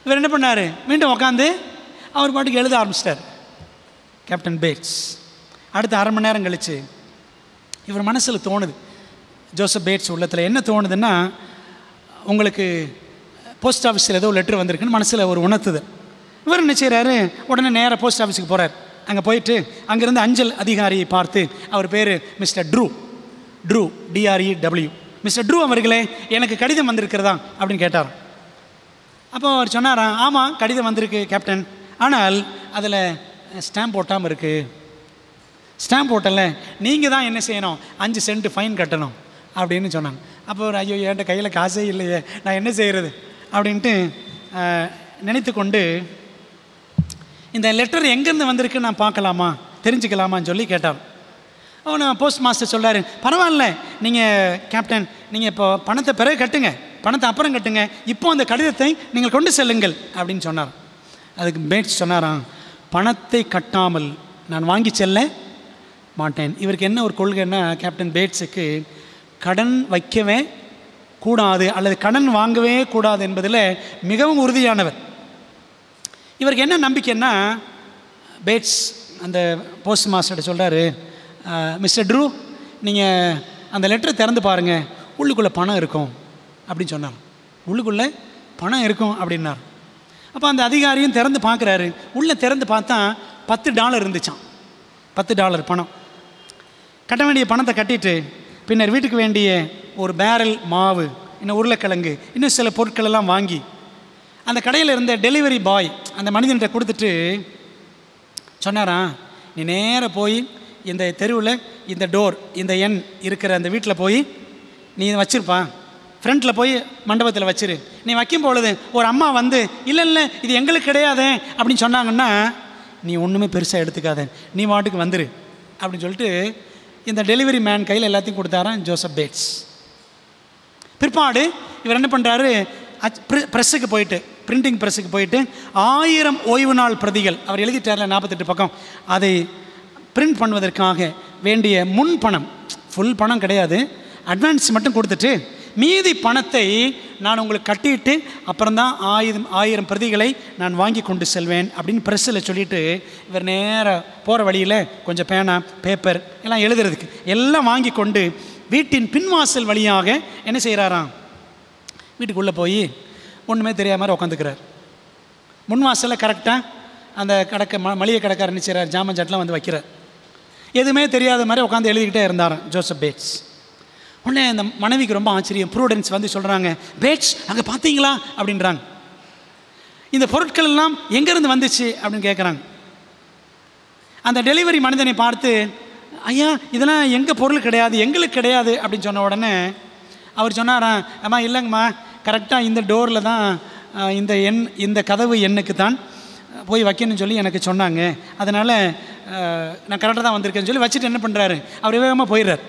இவர் என்ன பண்ணார், மீண்டும் உட்காந்து அவர் பாட்டுக்கு எழுத ஆரம்பிச்சிட்டார் கேப்டன் பேட்ஸ். அடுத்த அரை மணி நேரம் கழித்து இவர் மனசில் தோணுது, ஜோசப் பேட்ஸ் உள்ளத்தில் என்ன தோணுதுன்னா, உங்களுக்கு போஸ்ட் ஆஃபீஸில் ஏதோ லெட்ரு வந்திருக்குன்னு மனசில் ஒரு உணர்த்துது. இவர் என்ன செய்கிறாரு, உடனே நேராக போஸ்ட் ஆஃபீஸுக்கு போகிறார். அங்கே போயிட்டு அங்கேருந்து அஞ்சல் அதிகாரியை பார்த்து, அவர் பேர் mister true DREW. Mister true அவர்களே, எனக்கு கடிதம் வந்திருக்கிறதா அப்படின்னு கேட்டார். அப்போ அவர் சொன்னாராம், ஆமாம் கடிதம் வந்திருக்கு கேப்டன், ஆனால் அதில் ஸ்டாம்ப் போட்டாமல் இருக்குது. ஸ்டாம்ப் போட்டல, நீங்கள் தான் என்ன செய்யணும், 5 சென்ட் ஃபைன் கட்டணும் அப்படின்னு சொன்னாங்க. அப்போ ஒரு ஐயோ என்கிட்ட கையில் காசே இல்லையே, நான் என்ன செய்கிறது அப்படின்ட்டு நினைத்து கொண்டு, இந்த லெட்டர் எங்கேருந்து வந்திருக்கு நான் பார்க்கலாமா, தெரிஞ்சுக்கலாமான்னு சொல்லி கேட்டார். அவனை போஸ்ட் மாஸ்டர் சொல்கிறாரு, பரவாயில்ல நீங்கள் கேப்டன், நீங்கள் இப்போ பணத்தை பிறகு கட்டுங்க, பணத்தை அப்புறம் கட்டுங்க, இப்போ அந்த கடிதத்தை நீங்கள் கொண்டு செல்லுங்கள் அப்படின்னு சொன்னார். அதுக்கு பேட்ஸ் சொன்னாராம், பணத்தை கட்டாமல் நான் வாங்கி செல்ல மாட்டேன். இவருக்கு என்ன ஒரு கொள்கைன்னா, கேப்டன் பேட்ஸுக்கு கடன் வைக்கவே கூடாது அல்லது கடன் வாங்கவே கூடாது என்பதில் மிகவும் உறுதியானவர். இவருக்கு என்ன நம்பிக்கைன்னா, பேட்ஸ் அந்த போஸ்ட் மாஸ்டர்கிட்ட சொல்கிறாரு, மிஸ்டர் ட்ரூ நீங்கள் அந்த லெட்டரை திறந்து பாருங்கள், உள்ளுக்குள்ளே பணம் இருக்கும் அப்படின்னு சொன்னார். உள்ளுக்குள்ளே பணம் இருக்கும் அப்படின்னார். அப்போ அந்த அதிகாரியும் திறந்து பார்க்குறாரு. உள்ளே திறந்து பார்த்தா $10 இருந்துச்சான். $10 பணம். கட்ட வேண்டிய பணத்தை கட்டிட்டு பின்னர் வீட்டுக்கு வேண்டிய ஒரு பேரல் மாவு, இன்னும் உருளைக்கிழங்கு, இன்னும் சில பொருட்கள் எல்லாம் வாங்கி அந்த கடையில் இருந்த டெலிவரி பாய் அந்த மனிதன்கிட்ட கொடுத்துட்டு சொன்னாராம், நீ நேராக போய் இந்த தெருவில் இந்த டோர் இந்த எண் இருக்கிற அந்த வீட்டில் போய் நீ வச்சுருப்பா, ஃப்ரண்ட்டில் போய் மண்டபத்தில் வச்சிரு. நீ வைக்கும் பொழுது ஒரு அம்மா வந்து இல்லை இது எங்களுக்கு கிடையாது அப்படின்னு சொன்னாங்கன்னா, நீ ஒன்றுமே பெருசாக எடுத்துக்காத, நீ வாட்டுக்கு வந்துரு அப்படின்னு சொல்லிட்டு இந்த டெலிவரி மேன் கையில் எல்லாத்தையும் கொடுத்தாரான் ஜோசப் பேட்ஸ். பிற்பாடு இவர் என்ன பண்ணுறாரு, ப்ரெஸ்ஸுக்கு போயிட்டு, பிரிண்டிங் ப்ரெஸ்ஸுக்கு போயிட்டு 1000 ஓய்வு நாள் பிரதிகள் அவர் எழுதிட்டார்ல 48 பக்கம், அதை பிரிண்ட் பண்ணுவதற்காக வேண்டிய முன் பணம், ஃபுல் பணம் கிடையாது, அட்வான்ஸ் மட்டும் கொடுத்துட்டு மீதி பணத்தை நான் உங்களுக்கு கட்டிட்டு அப்புறம்தான் 1000 பிரதிகளை நான் வாங்கி கொண்டு செல்வேன் அப்படின்னு ப்ரெஸ்ஸில் சொல்லிவிட்டு இவர் நேராக போகிற வழியில் கொஞ்சம் பேனா பேப்பர் எல்லாம் எழுதுறதுக்கு எல்லாம் வாங்கி கொண்டு வீட்டின் பின்வாசல் வழியாக என்ன செய்கிறாராம், வீட்டுக்குள்ளே போய் ஒன்றுமே தெரியாத மாதிரி உட்காந்துக்கிறார். முன்வாசலில் கரெக்டாக அந்த மளிகை கடைக்காரர் என்ன செய்கிறார், ஜாமான் சட்டெலாம் வந்து வைக்கிறார். எதுவுமே தெரியாத மாதிரி உட்காந்து எழுதிக்கிட்டே இருந்தாராம் ஜோசப் பேட்ஸ். உடனே அந்த மனைவிக்கு ரொம்ப ஆச்சரியம். ப்ரூடென்ஸ் வந்து சொல்கிறாங்க, பேட்ஸ் அங்கே பார்த்தீங்களா அப்படின்றாங்க. இந்த பொருட்கள் எல்லாம் எங்கேருந்து வந்துச்சு அப்படின்னு கேட்குறாங்க. அந்த டெலிவரி மனிதனை பார்த்து, ஐயா இதெல்லாம் எங்கள் பொருள் கிடையாது, எங்களுக்கு கிடையாது அப்படின்னு சொன்ன உடனே அவர் சொன்னாராம், அம்மா இல்லைங்கம்மா, கரெக்டாக இந்த டோரில் தான் இந்த கதவு எண்ணுக்கு தான் போய் வைக்கணும்னு சொல்லி எனக்கு சொன்னாங்க, அதனால் நான் கரெக்டாக தான் வந்திருக்கேன்னு சொல்லி வச்சுட்டு என்ன பண்ணுறாரு, அவர் வேகமாக போயிடுறார்.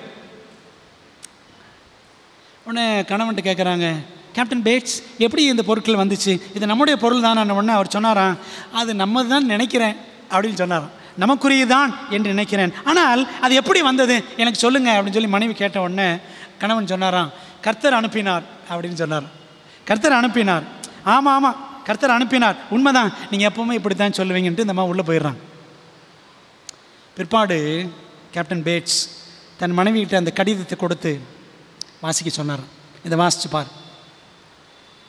உடனே கணவன்ட்டு கேட்குறாங்க, கேப்டன் பேட்ஸ் எப்படி இந்த பொருட்கள் வந்துச்சு, இது நம்முடைய பொருள் தானே? உடனே அவர் சொன்னாராம், அது நம்ம தான் நினைக்கிறேன் அப்படின்னு சொன்னாராம், நமக்குரியதான் என்று நினைக்கிறேன், ஆனால் அது எப்படி வந்தது எனக்கு சொல்லுங்கள் அப்படின்னு சொல்லி மனைவி கேட்ட உடனே கணவன் சொன்னாராம், கர்த்தர் அனுப்பினார் அப்படின்னு சொன்னார். கர்த்தர் அனுப்பினார், ஆமாம் ஆமாம் கர்த்தர் அனுப்பினார், உண்மைதான், நீங்கள் எப்போவுமே இப்படி தான் சொல்லுவீங்கன்ட்டு இந்த உள்ளே போயிடுறாங்க. பிற்பாடு கேப்டன் பேட்ஸ் தன் மனைவிகிட்ட அந்த கடிதத்தை கொடுத்து வாசிக்க சொன்னார். இதை வாசிச்சு பார்.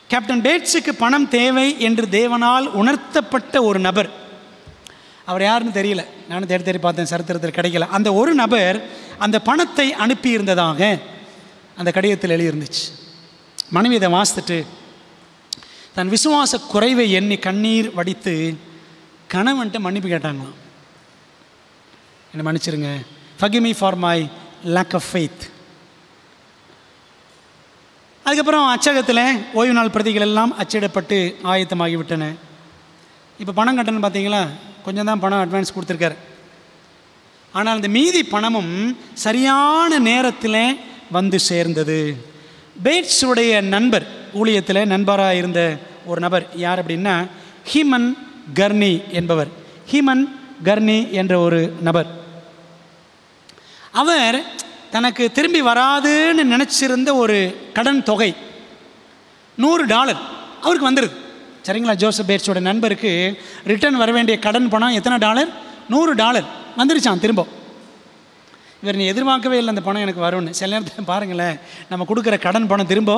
கேப்டன் பேட்ஸுக்கு பணம் தேவை என்று தேவனால் உணர்த்தப்பட்ட ஒரு நபர், அவர் யாருன்னு தெரியல, நானும் தேடி பார்த்தேன், சரித்திரத்தில் கிடைக்கல. அந்த ஒரு நபர் அந்த பணத்தை அனுப்பியிருந்ததாக அந்த கடிதத்தில் எழுதியிருந்துச்சு. மனைவி இதை வாசித்துட்டு தன் விசுவாச குறைவை எண்ணி கண்ணீர் வடித்து கணவன்ட்டு மன்னிப்பு கேட்டாங்களாம். என்னை மன்னிச்சிருங்க, forgive me for my lack of faith. அதுக்கப்புறம் அச்சகத்தில் ஓய்வு நாள் பிரதிகள் எல்லாம் அச்சிடப்பட்டு ஆயத்தமாகிவிட்டன. இப்போ பணம் கட்டணும் பார்த்தீங்களா, கொஞ்சம் தான் பணம் அட்வான்ஸ் கொடுத்துருக்காரு. ஆனால் அந்த மீதி பணமும் சரியான நேரத்தில் வந்து சேர்ந்தது. பேட்ஸுடைய நண்பர், ஊழியத்தில் நண்பராக இருந்த ஒரு நபர் யார் அப்படின்னா ஹீமன் கர்னி என்பவர். ஹீமன் கர்னி என்ற ஒரு நபர், அவர் தனக்கு திரும்பி வராதுன்னு நினச்சிருந்த ஒரு கடன் தொகை $100 அவருக்கு வந்துடுது. சரிங்களா, ஜோசப் பேட்ஸோட நண்பருக்கு ரிட்டர்ன் வர வேண்டிய கடன் பணம் எத்தனை டாலர், $100 வந்துருச்சான் திரும்ப. இவர் நீ எதிர்பார்க்கவே இல்லை அந்த பணம் எனக்கு வரும்னு. சில நேரத்தில் பாருங்களேன், நம்ம கொடுக்குற கடன் பணம் திரும்ப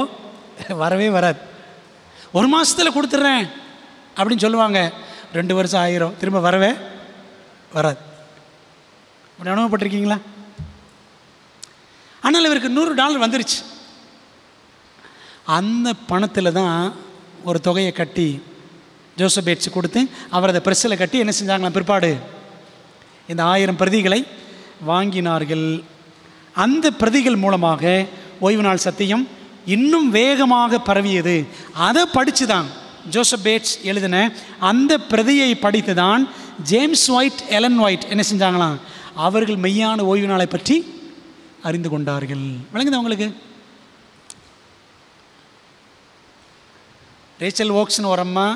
வரவே வராது. 1 மாதத்தில் கொடுத்துட்றேன் அப்படின்னு சொல்லுவாங்க, 2 வருஷம் ஆயிரும், திரும்ப வரவே வராது. அப்படி அனுபவப்பட்டிருக்கீங்களா? ஆனால் இவருக்கு $100 வந்துருச்சு. அந்த பணத்தில் தான் ஒரு தொகையை கட்டி ஜோசப் பேட்ஸ் கொடுத்து அவர் அதை ப்ரெஸ்ஸில் கட்டி என்ன செஞ்சாங்களாம், பிற்பாடு இந்த 1000 பிரதிகளை வாங்கினார்கள். அந்த பிரதிகள் மூலமாக ஓய்வு நாள் சத்தியம் இன்னும் வேகமாக பரவியது. அதை படித்து தான் ஜோசப் பேட்ஸ் எழுதின அந்த பிரதியை படித்து தான் ஜேம்ஸ் ஒயிட், எலன் ஒயிட் என்ன செஞ்சாங்களாம், அவர்கள் மெய்யான ஓய்வு நாளை பற்றி அறிந்து கொண்டார்கள். விளங்குது அவங்களுக்கு? ரேச்சல் ஓக்ஸ்னு ஒரு அம்மா,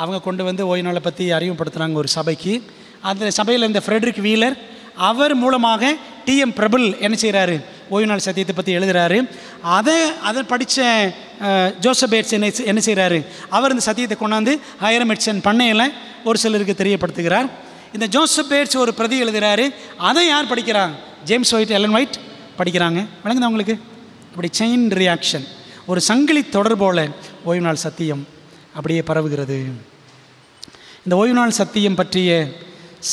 அவங்க கொண்டு வந்து ஓய்வு நாளை பற்றி அறிமுகப்படுத்துகிறாங்க ஒரு சபைக்கு. அந்த சபையில் இந்த ஃப்ரெட்ரிக் வீலர், அவர் மூலமாக டிஎம் பிரபுல் என்ன செய்கிறாரு, ஓய்வு நாள் சத்தியத்தை பற்றி எழுதுகிறாரு. அதை படித்த ஜோசப் பேட்ஸ் என்ன செய்கிறாரு, அவர் இந்த சத்தியத்தை கொண்டாந்து ஹைரம் எட்சன் பண்ணையில் ஒரு சிலருக்கு தெரியப்படுத்துகிறார். இந்த ஜோசப் பேட்ஸ் ஒரு பிரதி எழுதுகிறாரு. அதை யார் படிக்கிறாங்க? ஜேம்ஸ் ஒயிட், எலன் ஒயிட் படிக்கிறாங்க. விளங்குது அவங்களுக்கு? அப்படி செயின் ரியாக்ஷன், ஒரு சங்கிலி தொடர் போல ஓய்வு நாள் சத்தியம் அப்படியே பரவுகிறது. இந்த ஓய்வு நாள் சத்தியம் பற்றிய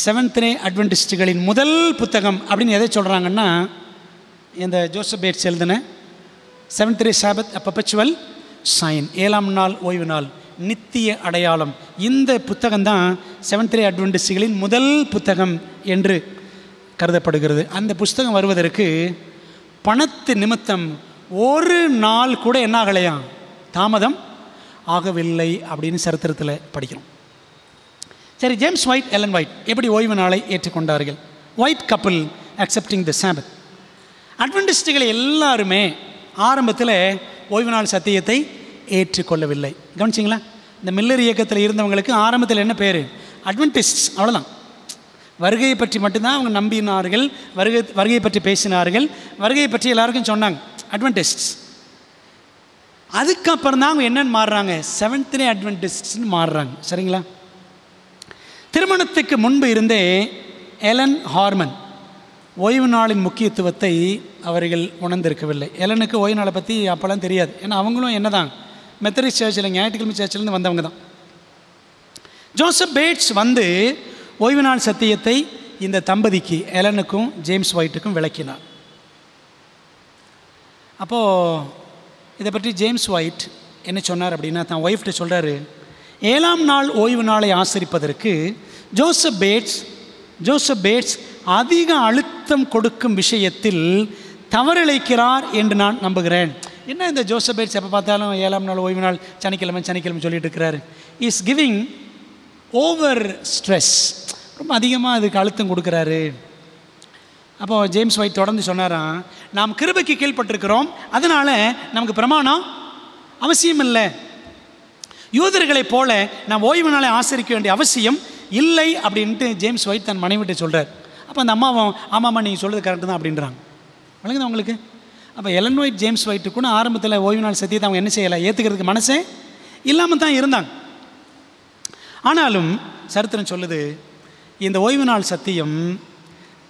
செவன்த் டே அட்வென்டிஸ்டுகளின் முதல் புத்தகம் அப்படின்னு எதை சொல்கிறாங்கன்னா, இந்த ஜோசப் பேட்ஸ் எழுதின செவன்த் டே சாபத் அ பெர்பெச்சுவல் சைன், 7ஆம் நாள் ஓய்வு நாள் நித்திய அடையாளம். இந்த புத்தகம் தான் செவன்த் டே அட்வென்டிஸ்டுகளின் முதல் புத்தகம் என்று கருதப்படுகிறது. அந்த புத்தகம் வருவதற்கு பணத்து நிமித்தம் ஒரு நாள் கூட என்ன ஆகலையா, தாமதம் ஆகவில்லை அப்படின்னு சரித்திரத்தில் படிக்கிறோம். சரி, ஜேம்ஸ் ஒயிட், எலன் ஒயிட் எப்படி ஓய்வு நாளை ஏற்றுக்கொண்டார்கள்? White couple accepting the Sabbath. அட்வென்டிஸ்டுகள் எல்லாருமே ஆரம்பத்தில் ஓய்வு நாள் சத்தியத்தை ஏற்றுக்கொள்ளவில்லை. கவனிச்சிங்களா? இந்த மில்லர் இயக்கத்தில் இருந்தவங்களுக்கு ஆரம்பத்தில் என்ன பேர்? அட்வென்டிஸ்ட், அவ்வளோதான். வருகையை பற்றி மட்டும்தான் அவங்க நம்பினார்கள், வருகையை பற்றி பேசினார்கள், வருகையை பற்றி எல்லாருக்கும் சொன்னாங்க, அட்வென்டிஸ்ட். அதுக்கப்புறம் தான் அவங்க என்னென்னு மாறுறாங்க, செவன்த் டே அட்வென்டிஸ்ட்னு மாறுறாங்க. சரிங்களா? திருமணத்துக்கு முன்பு இருந்தே எலன் ஹார்மன் ஓய்வு நாளின் முக்கியத்துவத்தை அவர்கள் உணர்ந்திருக்கவில்லை. எலனுக்கு ஓய்வு நாளை பற்றி அப்போல்லாம் தெரியாது. ஏன்னா அவங்களும் என்ன தான் மெத்தடிஸ்ட் சர்ச்சில், ஞாயிற்றுக்கிழமை சர்ச்சிலேருந்து வந்தவங்க தான். ஜோசப் பேட்ஸ் வந்து ஓய்வு நாள் சத்தியத்தை இந்த தம்பதிக்கு, எலனுக்கும் ஜேம்ஸ் ஒயிட்டுக்கும் விளக்கினார். அப்போது இதை பற்றி ஜேம்ஸ் ஒயிட் என்ன சொன்னார் அப்படின்னா, தான் ஒய்ஃப்ட்ட சொல்கிறாரு, 7ஆம் நாள் ஓய்வு நாளை ஆசரிப்பதற்கு ஜோசப் பேட்ஸ் அதிக அழுத்தம் கொடுக்கும் விஷயத்தில் தவறிழைக்கிறார் என்று நான் நம்புகிறேன். என்ன இந்த ஜோசப் பேட்ஸ் எப்போ பார்த்தாலும் 7ஆம் நாள் ஓய்வு நாள் சனிக்கிழமை சொல்லிட்டு இருக்கிறாரு. இஸ் கிவிங் ஓவர் ஸ்ட்ரெஸ், ரொம்ப அதிகமாக அதுக்கு அழுத்தம் கொடுக்குறாரு. அப்போது ஜேம்ஸ் ஒயிட் தொடர்ந்து சொன்னாராம், நாம் கிருபைக்கு கீழ்பட்டிருக்கிறோம், அதனால் நமக்கு பிரமாணம் அவசியம் இல்லை. யூதர்களைப் போல நாம் ஓய்வு நாளை ஆசரிக்க வேண்டிய அவசியம் இல்லை அப்படின்ட்டு ஜேம்ஸ் ஒயிட் தன் மனைவிட்ட சொல்கிறார். அப்போ அந்த அம்மாவும், ஆமாம்மா நீங்கள் சொல்கிறது கரெக்டு தான் அப்படின்றாங்க. வழங்குது அவங்களுக்கு? அப்போ எலன் ஒயிட், ஜேம்ஸ் ஒயிட்டு கூட ஆரம்பத்தில் ஓய்வு நாள் சத்தியத்தை அவங்க என்ன செய்யலை, ஏற்றுக்கிறதுக்கு மனசே இல்லாமல் தான் இருந்தாங்க. ஆனாலும் சரித்திரம் சொல்லுது, இந்த ஓய்வு நாள் சத்தியம்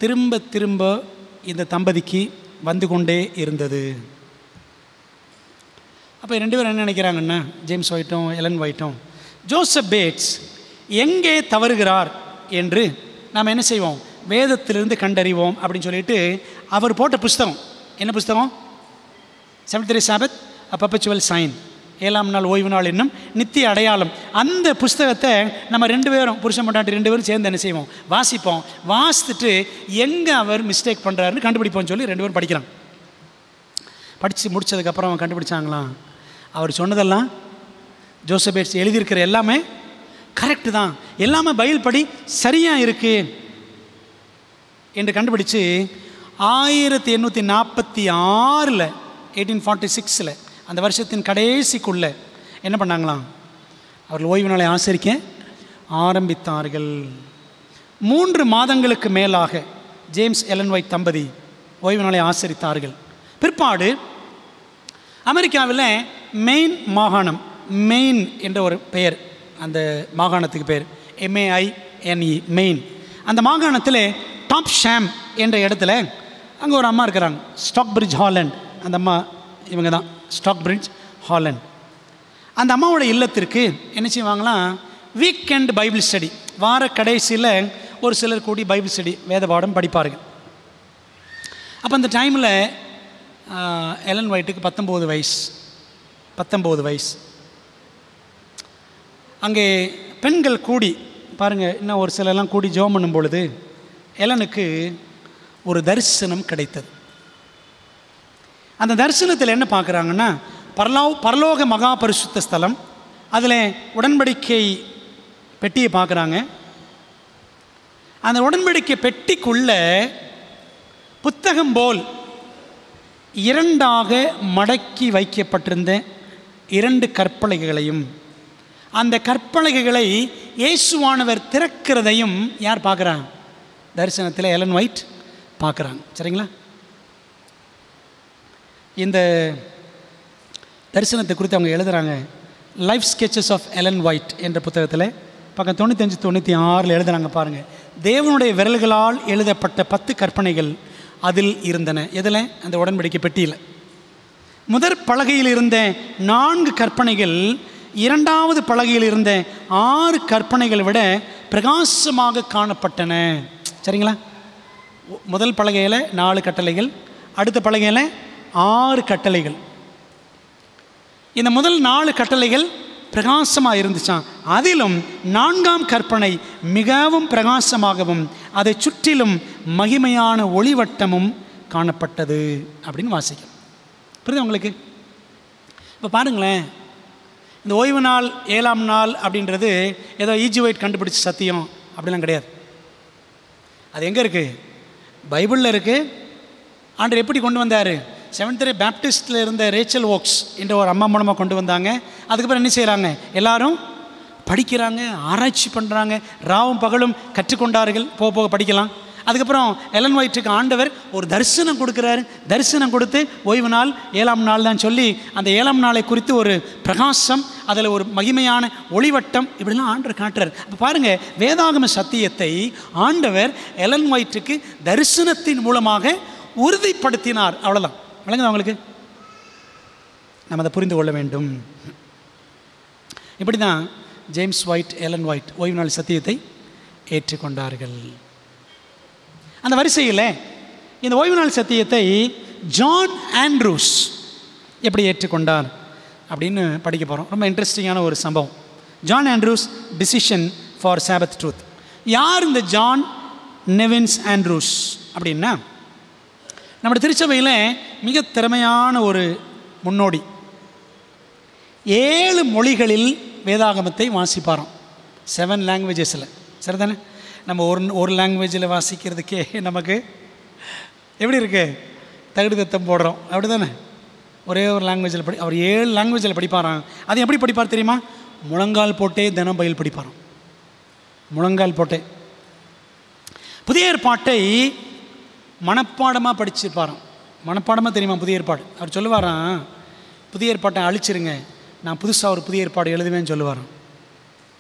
திரும்ப திரும்ப இந்த தம்பதிக்கு வந்து கொண்டே இருந்தது. அப்போ 2 பேரும் என்ன நினைக்கிறாங்கன்னா, ஜேம்ஸ் ஒயிட்டும் எலன் ஒயிட்டும், ஜோசப் பேட்ஸ் எங்கே தவறுகிறார் என்று நாம் என்ன செய்வோம், வேதத்திலிருந்து கண்டறிவோம் அப்படின்னு சொல்லிட்டு அவர் போட்ட புஸ்தகம், என்ன புஸ்தகம்? செவன்த் டே சாபத் அ பெர்பெச்சுவல் சைன், 7ஆம் நாள் ஓய்வு நாள் என்னும் நித்திய அடையாளம். அந்த புஸ்தகத்தை நம்ம 2 பேரும், புருஷன் பொண்டாட்டி 2 பேரும் சேர்ந்து என்ன செய்வோம், வாசிப்போம். வாசித்துட்டு எங்கே அவர் மிஸ்டேக் பண்ணுறாருன்னு கண்டுபிடிப்போம்னு சொல்லி 2 பேரும் படிக்கிறாங்க. படித்து முடித்ததுக்கப்புறம் அவன் கண்டுபிடிச்சாங்களாம், அவர் சொன்னதெல்லாம், ஜோசப் பேட்ஸ் எழுதியிருக்கிற எல்லாமே கரெக்டு தான், எல்லாமே பைபிள் படி சரியாக இருக்குது என்று கண்டுபிடிச்சு 1846 1846 அந்த வருஷத்தின் கடைசிக்குள்ளே என்ன பண்ணாங்களாம், அவர்கள் ஓய்வு நாளை ஆசரிக்க ஆரம்பித்தார்கள். 3 மாதங்களுக்கு மேலாக ஜேம்ஸ் எலன் ஒயிட் தம்பதி ஓய்வு நாளை ஆசரித்தார்கள். பிற்பாடு அமெரிக்காவில் மெயின் மாகாணம், மெயின் என்ற ஒரு பெயர், அந்த மாகாணத்துக்கு பேர் MAINE, மெயின். அந்த மாகாணத்தில் டாப் ஷாம் என்ற இடத்துல அங்கே ஒரு அம்மா இருக்கிறாங்க, ஸ்டாக்பிரிட்ஜ் ஹாலண்ட். அந்த அம்மா இவங்க தான், ஸ்டாக்பிரிட்ஜ் ஹாலண்ட். அந்த அம்மாவோட இல்லத்திற்கு என்ன செய்வாங்களாம், வீக்கெண்ட் பைபிள் ஸ்டடி, வார கடைசியில் ஒரு சிலர் கூடி பைபிள் ஸ்டடி வேத பாடம் படிப்பார்கள். அப்போ அந்த டைமில் எலன் ஒயிட்டுக்கு 19 வயசு. அங்கே பெண்கள் கூடி பாருங்கள், இன்னும் ஒரு சிலர்லாம் கூடி ஜெபம் பண்ணும் பொழுது எலனுக்கு ஒரு தரிசனம் கிடைத்தது. அந்த தரிசனத்தில் என்ன பார்க்குறாங்கன்னா, பரலோக மகா பரிசுத்த ஸ்தலம், அதில் உடன்படிக்கை பெட்டியை பார்க்குறாங்க. அந்த உடன்படிக்கை பெட்டிக்குள்ள புத்தகம் போல் 2ஆக மடக்கி வைக்கப்பட்டிருந்த 2 கற்பலகைகளையும், அந்த கற்பலகைகளை இயேசுவானவர் திறக்கிறதையும் யார் பார்க்குறாங்க? தரிசனத்தில் எலன் ஒயிட் பார்க்குறாங்க. சரிங்களா? இந்த தரிசனத்தை குறித்து அவங்க எழுதுகிறாங்க. Life sketches of Ellen White என்ற புத்தகத்தில் பக்கம் 95-96 எழுதுகிறாங்க. பாருங்கள், தேவனுடைய விரல்களால் எழுதப்பட்ட 10 கற்பனைகள் அதில் இருந்தன. எதில்? அந்த உடன்படிக்கை பெட்டியில். முதற் பலகையில் இருந்த 4 கற்பனைகள் 2வது பலகையில் இருந்த 6 கற்பனைகளை விட பிரகாசமாக காணப்பட்டன. சரிங்களா? முதல் பலகையில் 4 கட்டளைகள், அடுத்த பலகையில் 6 கட்டளைகள். இந்த முதல் 4 கட்டளைகள் பிரகாசமாக இருந்துச்சான். அதிலும் 4ஆம் கற்பனை மிகவும் பிரகாசமாகவும் அதை சுற்றிலும் மகிமையான ஒளிவட்டமும் காணப்பட்டது அப்படின்னு வாசிக்கும். புரியுது உங்களுக்கு? இப்போ பாருங்களேன், இந்த ஓய்வு நாள் 7ஆம் நாள் அப்படின்றது ஏதோ ஈஜி ஒயிட் கண்டுபிடிச்ச சத்தியம் அப்படிலாம் கிடையாது. அது எங்கே இருக்குது? பைபிளில் இருக்குது. ஆண்டவர் எப்படி கொண்டு வந்தார்? செவன்த் டே பேப்டிஸ்டில் இருந்த ரேச்சல் ஓக்ஸ் என்ற ஒரு அம்மா மூலமாக கொண்டு வந்தாங்க. அதுக்கப்புறம் என்ன செய்கிறாங்க? எல்லாரும் படிக்கிறாங்க, ஆராய்ச்சி பண்ணுறாங்க, ராவும் பகலும் கற்றுக்கொண்டார்கள். போக போக படிக்கலாம். அதுக்கப்புறம் எலன் ஒயிட்டுக்கு ஆண்டவர் ஒரு தரிசனம் கொடுக்குறாரு. தரிசனம் கொடுத்து ஓய்வு நாள் 7ஆம் நாள் தான் சொல்லி அந்த 7ஆம் நாளை குறித்து ஒரு பிரகாசம், அதில் ஒரு மகிமையான ஒளிவட்டம், இப்படிலாம் ஆண்டவர் காட்டுறார். அப்போ பாருங்கள், வேதாகம சத்தியத்தை ஆண்டவர் எலன் ஒயிட்டுக்கு தரிசனத்தின் மூலமாக உறுதிப்படுத்தினார். அவ்வளோதான். விளங்குது அவங்களுக்கு? நம்ம அதை புரிந்து கொள்ள வேண்டும். இப்படி தான் ஜேம்ஸ் ஒயிட், எலன் ஒயிட் ஓய்வு நாள் சத்தியத்தை ஏற்றுக்கொண்டார்கள். அந்த வரிசையில் இந்த ஓய்வு நாள் சத்தியத்தை ஜான் ஆண்ட்ரூஸ் எப்படி ஏற்றுக்கொண்டார் அப்படின்னு படிக்க போகிறோம். ரொம்ப இன்ட்ரெஸ்டிங்கான ஒரு சம்பவம். John Andrews decision for Sabbath truth. யார் இந்த ஜான் நெவின்ஸ் ஆண்ட்ரூஸ் அப்படின்னா, நம்முடைய திருச்சபையில் மிக திறமையான ஒரு முன்னோடி. 7 மொழிகளில் வேதாகமத்தை வாசிப்பாராம். 7 லாங்குவேஜஸில். சரிதானே? நம்ம ஒரு லாங்குவேஜில் வாசிக்கிறதுக்கே நமக்கு எப்படி இருக்கு? தகுடு தத்தம் போடுறோம். அப்படி தானே? ஒரே ஒரு லாங்குவேஜில் அவர் 7 லாங்குவேஜில் படிப்பாராம். அது எப்படி படிப்பார் தெரியுமா? முழங்கால் போட்டே தினம் பயில் படிப்பாராம். முழங்கால் போட்டே. புதிய ஏற்பாட்டை மனப்பாடமாக படிச்சுப்பாராம். மனப்பாடமாக தெரியுமா புதிய ஏற்பாடு? அவர் சொல்லுவாராம், புதிய ஏற்பாட்டை அழிச்சிருங்க, நான் புதுசாக ஒரு புதிய ஏற்பாடு எழுதுவேன்னு சொல்லுவாராம்.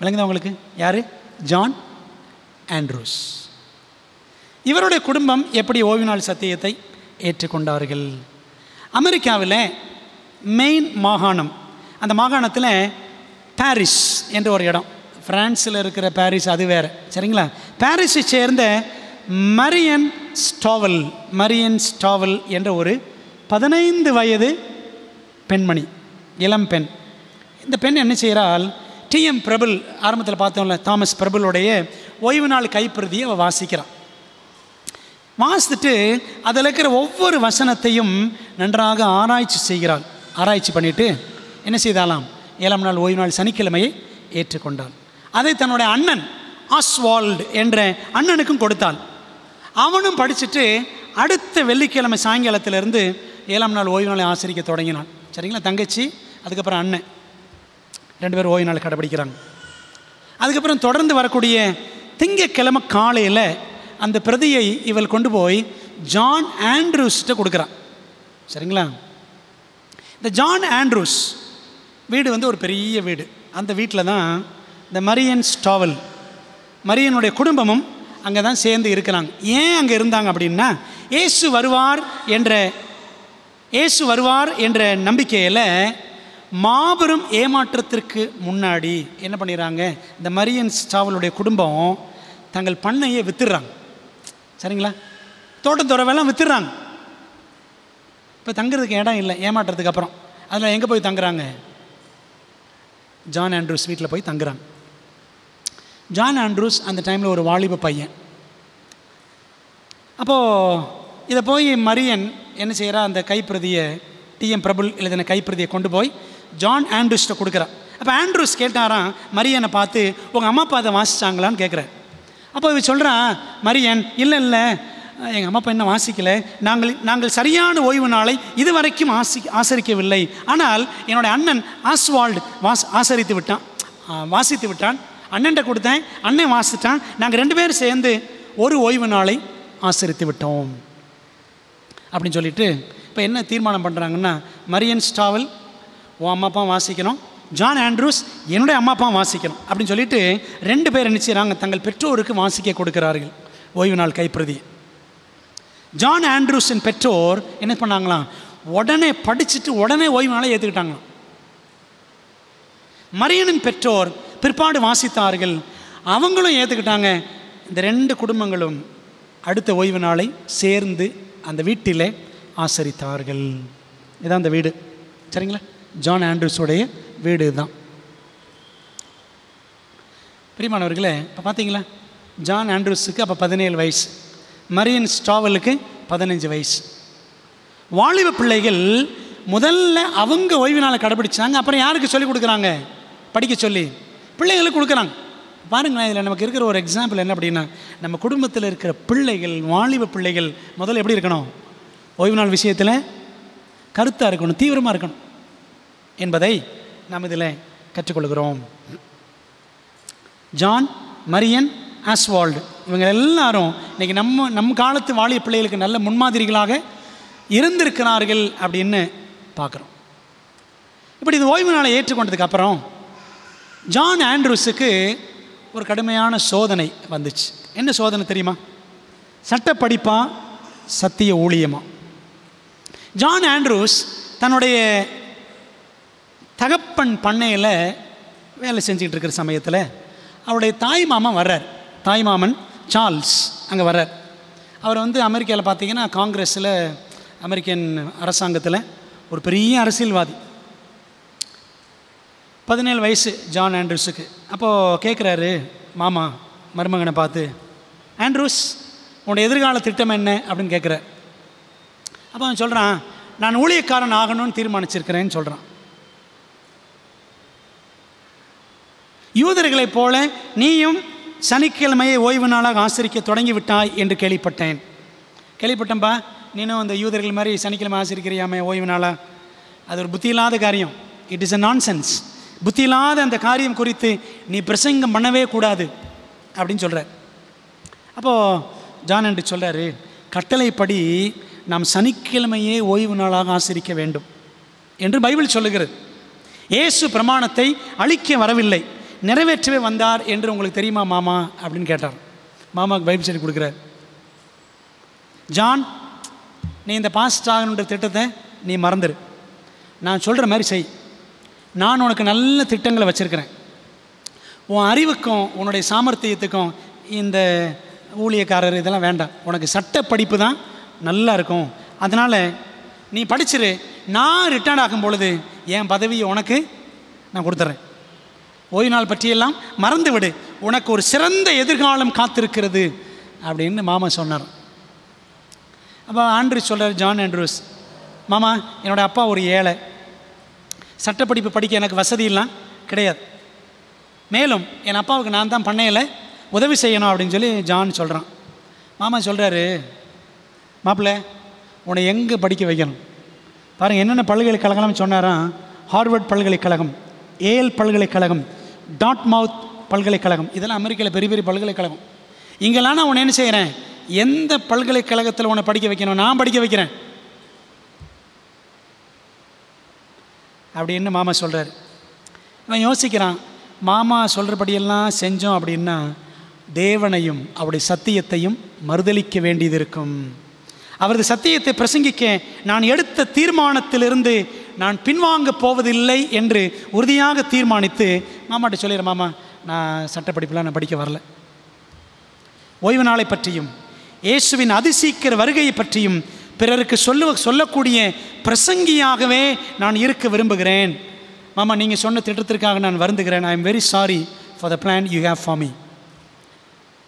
விளங்குதா உங்களுக்கு? யார்? John Andrews. இவருடைய குடும்பம் எப்படி ஓய்வு நாள் சத்தியத்தை ஏற்றுக்கொண்டார்கள்? அமெரிக்காவில் மெயின் மாகாணம், அந்த மாகாணத்தில் பாரிஸ் என்ற ஒரு இடம், பிரான்ஸில் இருக்கிற பாரிஸ் அது வேறு. சரிங்களா? பாரிஸை சேர்ந்த மரியன் ஸ்டாவல் என்ற ஒரு 15 வயது பெண்மணி, இளம் பெண். இந்த பெண் என்ன செய்கிறாள்? டிஎம் பிரபுல், ஆரம்பத்தில் பார்த்தோம்ல தாமஸ் பிரபுலுடைய ஓய்வு நாள் கைப்பிரதியை அவள் வாசிக்கிறான். வாசித்துட்டு அதில் இருக்கிற ஒவ்வொரு வசனத்தையும் நன்றாக ஆராய்ச்சி செய்கிறாள். ஆராய்ச்சி பண்ணிவிட்டு என்ன செய்தாலாம்? 7ஆம் நாள் ஓய்வு நாள் சனிக்கிழமையை ஏற்றுக்கொண்டாள். அதை தன்னுடைய அண்ணன் ஆஸ்வால்டு என்ற அண்ணனுக்கும் கொடுத்தாள். அவனும் படிச்சுட்டு அடுத்த வெள்ளிக்கிழமை சாயங்காலத்திலேருந்து 7ஆம் நாள் ஓய்வு நாளை ஆசிரிக்க தொடங்கினான். சரிங்களா? தங்கச்சி, அதுக்கப்புறம் அண்ணன், 2 பேரும் ஓய்வு நாள் கடைப்பிடிக்கிறாங்க. அதுக்கப்புறம் தொடர்ந்து வரக்கூடிய திங்கக்கிழமை காலையில் அந்த பிரதியை இவள் கொண்டு போய் ஜான் ஆண்ட்ரூஸ்கிட்ட கொடுக்குறான். சரிங்களா? இந்த ஜான் ஆண்ட்ரூஸ் வீடு ஒரு பெரிய வீடு. அந்த வீட்டில் தான் இந்த மரியன் ஸ்டாவல், மரியனுடைய குடும்பமும் அங்கே தான் சேர்ந்து இருக்கிறாங்க. ஏன் அங்கே இருந்தாங்க அப்படின்னா, இயேசு வருவார் என்ற நம்பிக்கையில் மாபெரும் ஏமாற்றத்திற்கு முன்னாடி என்ன பண்ணிடுறாங்க, இந்த மரியன் ஸ்டாவலுடைய குடும்பம் தங்கள் பண்ணையை வித்துடுறாங்க. சரிங்களா? தோட்டத்துறவெல்லாம் வித்துடுறாங்க. இப்போ தங்குறதுக்கு இடம் இல்லை, ஏமாற்றத்துக்கு அப்புறம். அதில் எங்கே போய் தங்குறாங்க? ஜான் ஆண்ட்ரூஸ் வீட்டில் போய் தங்குறாங்க. ஜான் ஆண்ட்ரூஸ் அந்த டைமில் ஒரு வாலிப பையன். அப்போது இதை போய் மரியன் என்ன செய்கிறா, அந்த கைப்பிரதியை டிஎம் பிரபுல் எழுதின கைப்பிரதியை கொண்டு போய் ஜான் ஆண்ட்ரூஸ்கிட்ட கொடுக்குறான். அப்போ ஆண்ட்ரூஸ் கேட்டாராம் மரியனை பார்த்து, உங்கள் அம்மா அப்பா அதை வாசித்தாங்களான்னு கேட்குறாரு. அப்போ இவ சொல்கிறான் மரியன், இல்லை எங்கள் அம்மா அப்பா என்ன வாசிக்கலை, நாங்கள் சரியான ஓய்வு நாளை இதுவரைக்கும் ஆசரிக்கவில்லை. ஆனால் என்னுடைய அண்ணன் ஆஸ்வால்டு வாசித்து விட்டான். அண்ணன்ட்ட கொடுத்தேன், அண்ணன் வாசித்தான். நாங்கள் 2 பேரும் சேர்ந்து ஒரு ஓய்வு நாளை ஆசரித்து விட்டோம் அப்படின்னு சொல்லிட்டு இப்போ என்ன தீர்மானம் பண்ணுறாங்கன்னா, மரியன் ஸ்டாவல் உன் அம்மா அப்பா வாசிக்கணும், ஜான் ஆண்ட்ரூஸ் என்னுடைய அம்மா அப்பா வாசிக்கணும் அப்படின்னு சொல்லிட்டு 2 பேர் என்ன செய்கிறாங்க, தங்கள் பெற்றோருக்கு வாசிக்க கொடுக்கிறார்கள் ஓய்வு நாள் கைப்பிரதி. ஜான் ஆண்ட்ரூஸின் பெற்றோர் என்ன பண்ணாங்களாம், உடனே படிச்சுட்டு உடனே ஓய்வு நாளை ஏற்றுக்கிட்டாங்களாம். மரியனின் பெற்றோர் பிற்பாடு வாசித்தார்கள், அவங்களும் ஏற்றுக்கிட்டாங்க. இந்த 2 குடும்பங்களும் அடுத்த ஓய்வு நாளை சேர்ந்து அந்த வீட்டில் ஆசரித்தார்கள். இதான் அந்த வீடு. சரிங்களா? ஜான் ஆண்ட்ரூஸோடைய வீடு தான். பிரியமானவர்களே, இப்போ பார்த்தீங்களா, ஜான் ஆண்ட்ரூஸுக்கு அப்போ 17 வயசு, மரியன் ஸ்டாவலுக்கு 15 வயசு. வாலிப பிள்ளைகள் முதல்ல அவங்க ஓய்வு நாளை கடைபிடிச்சாங்க. அப்புறம் யாருக்கு சொல்லிக் கொடுக்குறாங்க? படிக்க சொல்லி பிள்ளைகளுக்கு கொடுக்குறாங்க. பாருங்களேன், இதில் நமக்கு இருக்கிற ஒரு எக்ஸாம்பிள் என்ன அப்படின்னா, நம்ம குடும்பத்தில் இருக்கிற பிள்ளைகள், வாலிப பிள்ளைகள் முதல்ல எப்படி இருக்கணும்? ஓய்வு நாள் விஷயத்தில் கருத்தாக இருக்கணும், தீவிரமாக இருக்கணும் என்பதை நாம் இதில் கற்றுக்கொள்கிறோம். ஜான், மரியன், ஆஸ்வால்டு இவங்க எல்லாரும் இன்றைக்கி நம்ம காலத்து வாலிப பிள்ளைகளுக்கு நல்ல முன்மாதிரிகளாக இருந்திருக்கிறார்கள் அப்படின்னு பார்க்குறோம். இப்படி இந்த ஓய்வு நாளை ஏற்றுக்கொண்டதுக்கு அப்புறம் ஜான் ஆண்ட்ரூஸுக்கு ஒரு கடுமையான சோதனை வந்துச்சு. என்ன சோதனை தெரியுமா? சட்டப்படிப்பா சத்திய ஊழியமா? ஜான் ஆண்ட்ரூஸ் தன்னுடைய தகப்பன் பண்ணையில் வேலை செஞ்சுக்கிட்டு இருக்கிற சமயத்தில் அவருடைய தாய்மாமன் சார்ல்ஸ் அங்கே வர்றார். அவர் அமெரிக்காவில் பார்த்தீங்கன்னா காங்கிரஸில், அமெரிக்கன் அரசாங்கத்தில் ஒரு பெரிய அரசியல்வாதி. 17 வயசு ஜான் ஆண்ட்ரூஸுக்கு. அப்போது கேட்குறாரு மாமா மருமகனை பார்த்து, ஆண்ட்ரூஸ் உன்னோட எதிர்கால திட்டம் என்ன அப்படின்னு கேட்குறார். அப்போ அவன் சொல்கிறான், நான் ஊழியக்காரன் ஆகணும்னு தீர்மானிச்சிருக்கிறேன்னு சொல்கிறான். யூதர்களைப் போல நீயும் சனிக்கிழமையை ஓய்வு நாளாக ஆசரிக்க தொடங்கிவிட்டாய் என்று கேள்விப்பட்டேன்பா. நீனும் அந்த யூதர்கள் மாதிரி சனிக்கிழமை ஆசரிக்கிறியாமே ஓய்வு நாளாக? அது ஒரு புத்தி இல்லாத காரியம். It is a nonsense. புத்தி இல்லாத அந்த காரியம் குறித்து நீ பிரசங்கம் பண்ணவே கூடாது அப்படின்னு சொல்கிறார். அப்போது ஜான் என்று சொல்கிறாரு, கட்டளைப்படி நாம் சனிக்கிழமையே ஓய்வு நாளாக ஆசரிக்க வேண்டும் என்று பைபிள் சொல்லுகிறது. இயேசு பிரமாணத்தை அழிக்க வரவில்லை, நிறைவேற்றவே வந்தார் என்று உங்களுக்கு தெரியுமா மாமா அப்படின்னு கேட்டார். மாமாவுக்கு பைபிள் சொல்லி கொடுக்குறார். ஜான், நீ இந்த பாஸ்ட் ஆகணுன்ற திட்டத்தை நீ மறந்துடு, நான் சொல்கிற மாதிரி செய். நான் உனக்கு நல்ல திட்டங்களை வச்சுருக்கிறேன். உன் அறிவுக்கும் உன்னுடைய சாமர்த்தியத்துக்கும் இந்த ஊழியக்காரர் இதெல்லாம் வேண்டாம். உனக்கு சட்ட படிப்பு தான் நல்லா இருக்கும். அதனால் நீ படிச்சிரு. நான் ரிட்டையர்ட் ஆகும் பொழுது என் பதவியை உனக்கு நான் கொடுத்துட்றேன். ஓய்வு நாள் பற்றியெல்லாம் மறந்து விடு, உனக்கு ஒரு சிறந்த எதிர்காலம் காத்திருக்கிறது அப்படின்னு மாமா சொன்னார். அப்போ ஆண்ட்ரூஸ் சொல்கிறார், ஜான் ஆண்ட்ரூஸ், மாமா என்னோடய அப்பா ஒரு ஏழை, சட்டப்படிப்பு படிக்க எனக்கு வசதியெல்லாம் கிடையாது. மேலும் என் அப்பாவுக்கு நான் தான் பண்ணையில் உதவி செய்யணும் அப்படின்னு சொல்லி ஜான் சொல்கிறான். மாமா சொல்கிறாரு, மாப்பிள்ளை உன்னை எங்கே படிக்க வைக்கணும் பாருங்கள். என்னென்ன பல்கலைக்கழகம்னு சொன்னாராம். ஹார்வர்ட் பல்கலைக்கழகம், ஏல் பல்கலைக்கழகம், டாட்மவுத் பல்கலைக்கழகம், இதெல்லாம் அமெரிக்காவில் பெரிய பெரிய பல்கலைக்கழகம். இங்கெல்லாம் நான் உன்னை என்ன செய்கிறேன், எந்த பல்கலைக்கழகத்தில் உன்னை படிக்க வைக்கணும் நான் படிக்க வைக்கிறேன் அப்படின்னு மாமா சொல்கிறார். இவன் யோசிக்கிறான், மாமா சொல்கிறபடியெல்லாம் செஞ்சோம் அப்படின்னா தேவனையும் அவருடைய சத்தியத்தையும் மறுதலிக்க வேண்டியது இருக்கும். அவரது சத்தியத்தை பிரசங்கிக்க நான் எடுத்த தீர்மானத்திலிருந்து நான் பின்வாங்க போவதில்லை என்று உறுதியாக தீர்மானித்து மாமாட்ட சொல்லிடுறேன், மாமா நான் சட்டப்படிப்பெலாம் நான் படிக்க வரல, ஓய்வு நாளை பற்றியும் இயேசுவின் அதிசீக்கிர வருகையை பற்றியும் பிறருக்கு சொல்லக்கூடிய பிரசங்கியாகவே நான் இருக்க விரும்புகிறேன். மாமா, நீங்கள் சொன்ன திட்டத்திற்காக நான் வருந்துகிறேன். I am very sorry for the plan you have for me.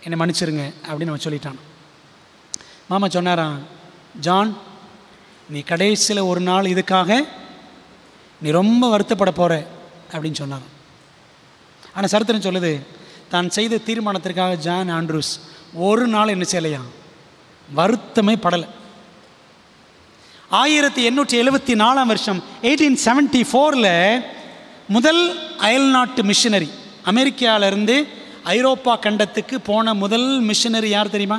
என்னை மன்னிச்சிருங்க அப்படின்னு அவன் சொல்லிட்டான். மாமா சொன்னாரான், ஜான், நீ கடைசியில் ஒரு நாள் இதுக்காக நீ ரொம்ப வருத்தப்பட போகிற அப்படின்னு சொன்னார். ஆனால் சரித்திரம் சொல்லுது, தான் செய்த தீர்மானத்திற்காக ஜான் ஆண்ட்ரூஸ் ஒரு நாள் என்ன செய்யலையா, வருத்தமே படலை. 1874 வருஷம் 1874 முதல் அயல்நாட்டு மிஷனரி, அமெரிக்காவிலிருந்து ஐரோப்பா கண்டத்துக்கு போன முதல் மிஷனரி யார் தெரியுமா?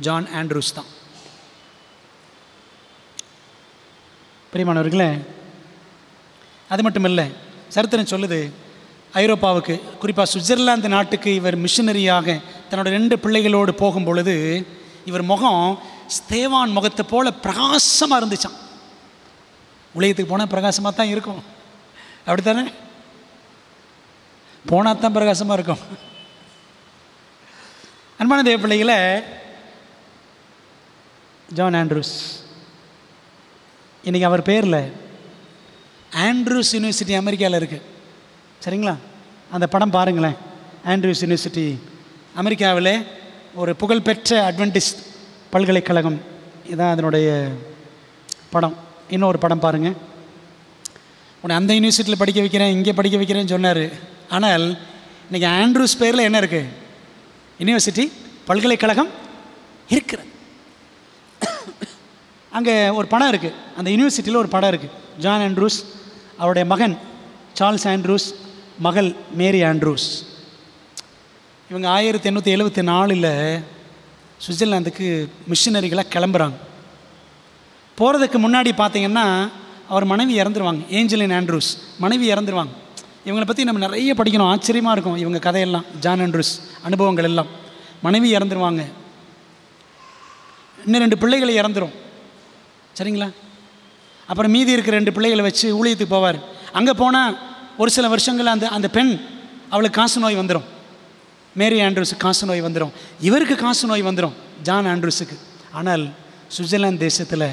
ஜான் ஆண்ட்ரூஸ் தான். பிரியமானவர்களே, அது மட்டும் இல்லை, சரித்திரம் சொல்லுது, ஐரோப்பாவுக்கு குறிப்பாக சுவிட்சர்லாந்து நாட்டுக்கு இவர் மிஷனரியாக தன்னோட 2 பிள்ளைகளோடு போகும் பொழுது இவர் முகம் ஸ்தேவான் முகத்தை போல பிரகாசமாக இருந்துச்சான். உலகத்துக்கு போனால் பிரகாசமாக தான் இருக்கும், அப்படித்தானே? போனால் தான் பிரகாசமாக இருக்கும். அன்பான தேவ பிள்ளைகளை, ஜான் ஆண்ட்ரூஸ், இன்றைக்கி அவர் பேரில் ஆண்ட்ரூஸ் யூனிவர்சிட்டி அமெரிக்காவில் இருக்குது. சரிங்களா? அந்த படம் பாருங்களேன். ஆண்ட்ரூஸ் யூனிவர்சிட்டி அமெரிக்காவில் ஒரு புகழ்பெற்ற அட்வென்டிஸ்ட் பல்கலைக்கழகம். இதுதான் அதனுடைய படம். இன்னொரு படம் பாருங்கள். உன்னை அந்த யூனிவர்சிட்டியில் படிக்க வைக்கிறேன், இங்கே படிக்க வைக்கிறேன்னு சொன்னார். ஆனால் இன்றைக்கி ஆண்ட்ரூஸ் பேரில் என்ன இருக்குது? யூனிவர்சிட்டி, பல்கலைக்கழகம் இருக்கிறது. அங்கே ஒரு படம் இருக்குது, அந்த யூனிவர்சிட்டியில் ஒரு படம் இருக்குது. ஜான் ஆண்ட்ரூஸ், அவருடைய மகன் சார்ல்ஸ் ஆண்ட்ரூஸ், மகள் மேரி ஆண்ட்ரூஸ். இவங்க 1874 சுவிட்சர்லாந்துக்கு மிஷனரிகளாக கிளம்புறாங்க. போகிறதுக்கு முன்னாடி பார்த்திங்கன்னா அவர் மனைவி இறந்துருவாங்க. ஏஞ்சலின் ஆண்ட்ரூஸ் மனைவி இறந்துருவாங்க. இவங்களை பற்றி நம்ம நிறைய படிக்கணும், ஆச்சரியமாக இருக்கும் இவங்க கதையெல்லாம், ஜான் ஆண்ட்ரூஸ் அனுபவங்கள் எல்லாம். மனைவி இறந்துருவாங்க, இன்னும் 2 பிள்ளைகளை இறந்துரும். சரிங்களா? அப்புறம் மீதி இருக்கிற 2 பிள்ளைகளை வச்சு ஊழியத்துக்கு போவார். அங்கே போனால் ஒரு சில வருஷங்கள் அந்த பெண், அவளுக்கு காசு நோய் வந்துடும். மேரி ஆண்ட்ரூஸுக்கு காசு நோய் வந்துடும், இவருக்கு காசு நோய் வந்துடும், ஜான் ஆண்ட்ரூஸுக்கு. ஆனால் சுவிட்சர்லாந்து தேசத்தில்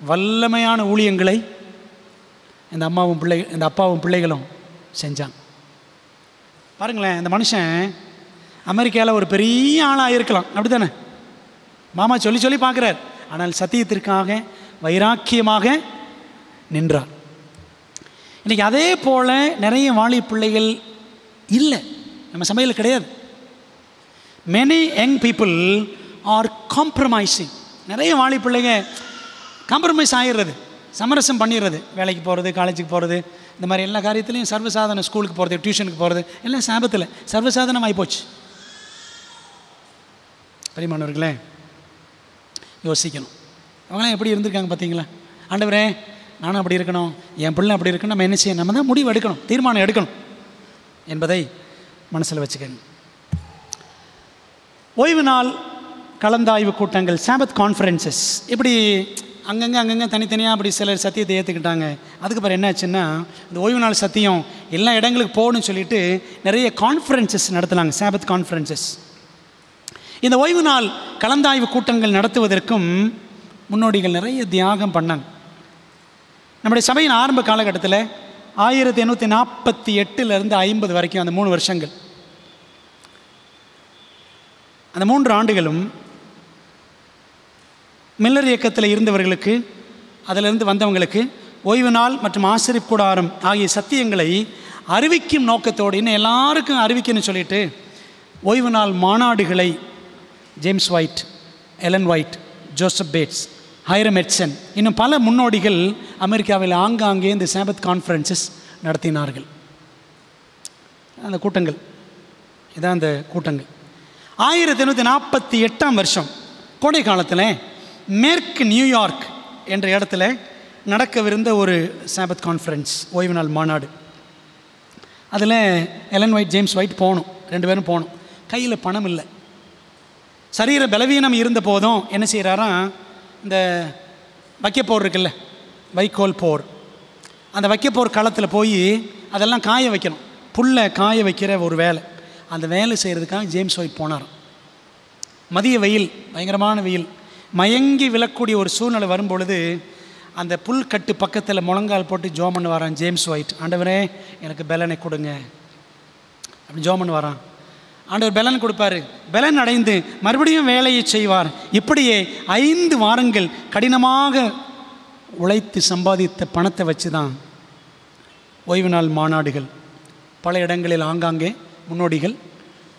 வல்லமையான ஊழியங்களை இந்த அப்பாவும் பிள்ளைகளும் செஞ்சாங்க. பாருங்களேன், இந்த மனுஷன் அமெரிக்காவில் ஒரு பெரிய ஆளாக இருக்கலாம், அப்படி தானே? மாமா சொல்லி பார்க்குறார். ஆனால் சத்தியத்திற்காக வைராக்கியமாக நின்றார். இன்றைக்கி அதே போல் நிறைய வாலி பிள்ளைகள் இல்லை, நம்ம சபையில் கிடையாது. Many young people are compromising. நிறைய வாலி பிள்ளைங்க காம்ப்ரமைஸ் ஆகிடுறது, சமரசம் பண்ணிடுறது. வேலைக்கு போகிறது, காலேஜுக்கு போகிறது, இந்த மாதிரி எல்லா காரியத்துலையும் சர்வசாதாரண, ஸ்கூலுக்கு போகிறது, டியூஷனுக்கு போகிறது எல்லாம் சாபத்தில் சர்வசாதாரணம் ஆகிப்போச்சு. பிரியமானவர்களே, யோசிக்கணும். அவங்களாம் எப்படி இருந்திருக்காங்க பார்த்தீங்களா? ஆண்டவரே, நானும் அப்படி இருக்கணும், என் பிள்ளை அப்படி இருக்கணும். நம்ம என்ன செய்யணும்? நம்ம தான் முடிவு எடுக்கணும், தீர்மானம் எடுக்கணும் என்பதை மனசில் வச்சுக்கணும். ஓய்வு நாள் கலந்தாய்வு கூட்டங்கள், சாபத் கான்ஃபரன்சஸ், இப்படி அங்கங்கே தனித்தனியாக அப்படி சிலர் சத்தியத்தை ஏற்றுக்கிட்டாங்க. அதுக்கப்புறம் என்னாச்சுன்னா, இந்த ஓய்வு நாள் சத்தியம் எல்லா இடங்களுக்கு போகணும்னு சொல்லிட்டு நிறைய கான்ஃபரன்சஸ் நடத்துனாங்க, சாபத் கான்ஃபரன்சஸ். இந்த ஓய்வு நாள் கலந்தாய்வு கூட்டங்கள் நடத்துவதற்கும் முன்னோடிகள் நிறைய தியாகம் பண்ணாங்க. நம்முடைய சபையின் ஆரம்ப காலகட்டத்தில் 1848 50 வரைக்கும், அந்த 3 வருஷங்கள், அந்த 3 ஆண்டுகளும் மில்லர் இயக்கத்தில் இருந்தவர்களுக்கு, அதிலிருந்து வந்தவங்களுக்கு ஓய்வு நாள் மற்றும் ஆசிரியப் கூடாரம் ஆகிய சத்தியங்களை அறிவிக்கும் நோக்கத்தோடு, இன்னும் எல்லாருக்கும் அறிவிக்கணும்னு சொல்லிட்டு ஓய்வு நாள் மாநாடுகளை James White, Ellen White, Joseph Bates, Hiram Edson, இன்னும் பல முன்னோடிகள் அமெரிக்காவில் ஆங்காங்கே இந்த சாபத் கான்ஃபரன்சஸ் நடத்தினார்கள். அந்த கூட்டங்கள் இதான் அந்த கூட்டங்கள். 1848 வருஷம் கோடை காலத்தில் மேற்கு நியூயார்க் என்ற இடத்துல நடக்கவிருந்த ஒரு சாபத் கான்ஃபரன்ஸ், ஓய்வு நாள் மாநாடு. அதில் எலன் ஒயிட், ஜேம்ஸ் ஒயிட் போகணும், 2 பேரும் போகணும். கையில் பணம் இல்லை, சரீர பலவீனம் இருந்த போதும் என்ன செய்கிறாராம், இந்த வைக்கப்போர் இருக்குல்ல, வைக்கோல் போர், அந்த வைக்கப்போர் களத்தில் போய் அதெல்லாம் காய வைக்கணும், புல்லை காய வைக்கிற ஒரு வேலை, அந்த வேலை செய்கிறதுக்காக ஜேம்ஸ் ஒயிட் போனார். மதிய வெயில், பயங்கரமான வெயில், மயங்கி விழக்கூடிய ஒரு சூழ்நிலை வரும்பொழுது அந்த புல்கட்டு பக்கத்தில் முழங்கால் போட்டு ஜோம் பண்ண வரான் ஜேம்ஸ் ஒயிட். ஆண்டவரே எனக்கு பெலனை கொடுங்க அப்படி ஜோம் பண்ண வரான். ஆண்டவர் பெலன் கொடுப்பாரு. பெலன் அடைந்து மறுபடியும் வேலையை செய்வார். இப்படியே 5 வாரங்கள் கடினமாக உழைத்து சம்பாதித்த பணத்தை வச்சு தான் ஓய்வு நாள் மாநாடுகள் பல இடங்களில் ஆங்காங்கே முன்னோடிகள்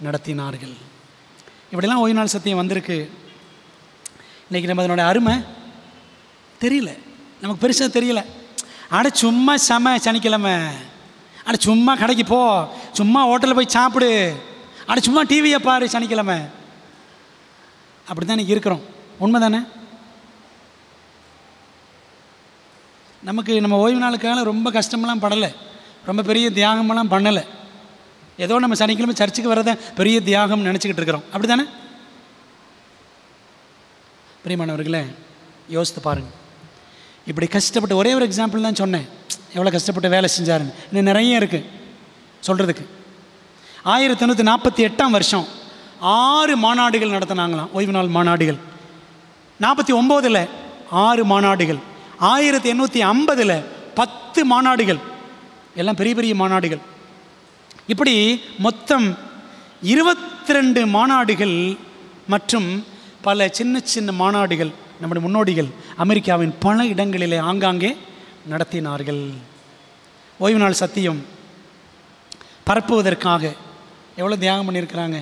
நடத்தினார்கள். இப்படிலாம் ஓய்வு நாள் சத்தியம் வந்திருக்கு. இன்றைக்கி நம்ம அதனுடைய அருமை தெரியல, நமக்கு பெருசாக தெரியல. அட சும்மா சனிக்கிழமை, அட சும்மா கடைக்கு போ, சும்மா ஹோட்டலில் போய் சாப்பிடு, அட சும்மா டிவியை பாரு சனிக்கிழமை, அப்படி தான் இன்றைக்கி இருக்கிறோம். உண்மை தானே? நம்ம ஓய்வு நாளுக்காக ரொம்ப கஷ்டமெல்லாம் படலை, ரொம்ப பெரிய தியாகமெல்லாம் பண்ணலை. ஏதோ நம்ம சனிக்கிழமை சர்ச்சுக்கு வரதை பெரிய தியாகம்னு நினச்சிக்கிட்டு இருக்கிறோம். அப்படி தானே? பிரியமானவர்களே, யோசித்து பாருங்கள். இப்படி கஷ்டப்பட்டு, ஒரே ஒரு எக்ஸாம்பிள் தான் சொன்னேன், எவ்வளோ கஷ்டப்பட்டு வேலை செஞ்சாருன்னு. இன்னும் நிறைய இருக்குது சொல்கிறதுக்கு. 1848ஆம் வருஷம் 6 மாநாடுகள் நடத்தினாங்களாம், ஓய்வு நாள் மாநாடுகள். 49 6 மாநாடுகள், 1850 10 மாநாடுகள், எல்லாம் பெரிய பெரிய மாநாடுகள். இப்படி மொத்தம் 22 மாநாடுகள் மற்றும் பல சின்ன சின்ன மாநாடுகள் நம்முடைய முன்னோடிகள் அமெரிக்காவின் பல இடங்களிலே ஆங்காங்கே நடத்தினார்கள். ஓய்வு நாள் சத்தியம் பரப்புவதற்காக எவ்வளோ தியாகம் பண்ணியிருக்கிறாங்க.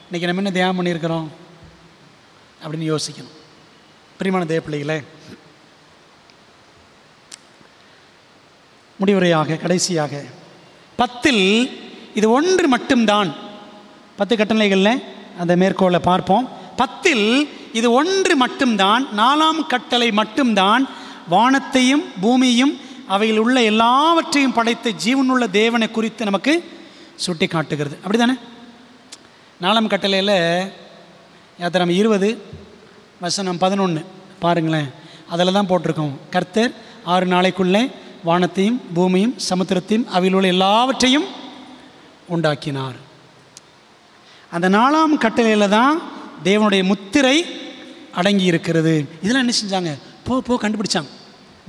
இன்றைக்கி நம்ம என்ன தியாகம் பண்ணியிருக்கிறோம் அப்படின்னு யோசிக்கணும். பிரியமான தேவப்பிள்ளைகளே, முடிவுரையாக கடைசியாக 10 இது ஒன்று மட்டும்தான். 10 கட்டளைகளில் அந்த மேற்கோளை பார்ப்போம். 10 இது ஒன்று மட்டும்தான், 4ஆம் கட்டளை மட்டும்தான் வானத்தையும் பூமியையும் அவையில் உள்ள எல்லாவற்றையும் படைத்த ஜீவனுள்ள தேவனை குறித்து நமக்கு சுட்டி காட்டுகிறது. அப்படி தானே? 4ஆம் கட்டளையில் யாத்திராகமம் 20:11 பாருங்களேன், அதில் தான் போட்டிருக்கோம். கர்த்தர் 6 நாளைக்குள்ளே வானத்தையும் பூமியும் சமுத்திரத்தையும் அவையில் உள்ள எல்லாவற்றையும் உண்டாக்கினார். அந்த 4ஆம் கட்டளையில் தான் தேவனுடைய முத்திரை அடங்கி இருக்கிறது. இதெல்லாம் என்ன செஞ்சாங்க? போ கண்டுபிடிச்சாங்க.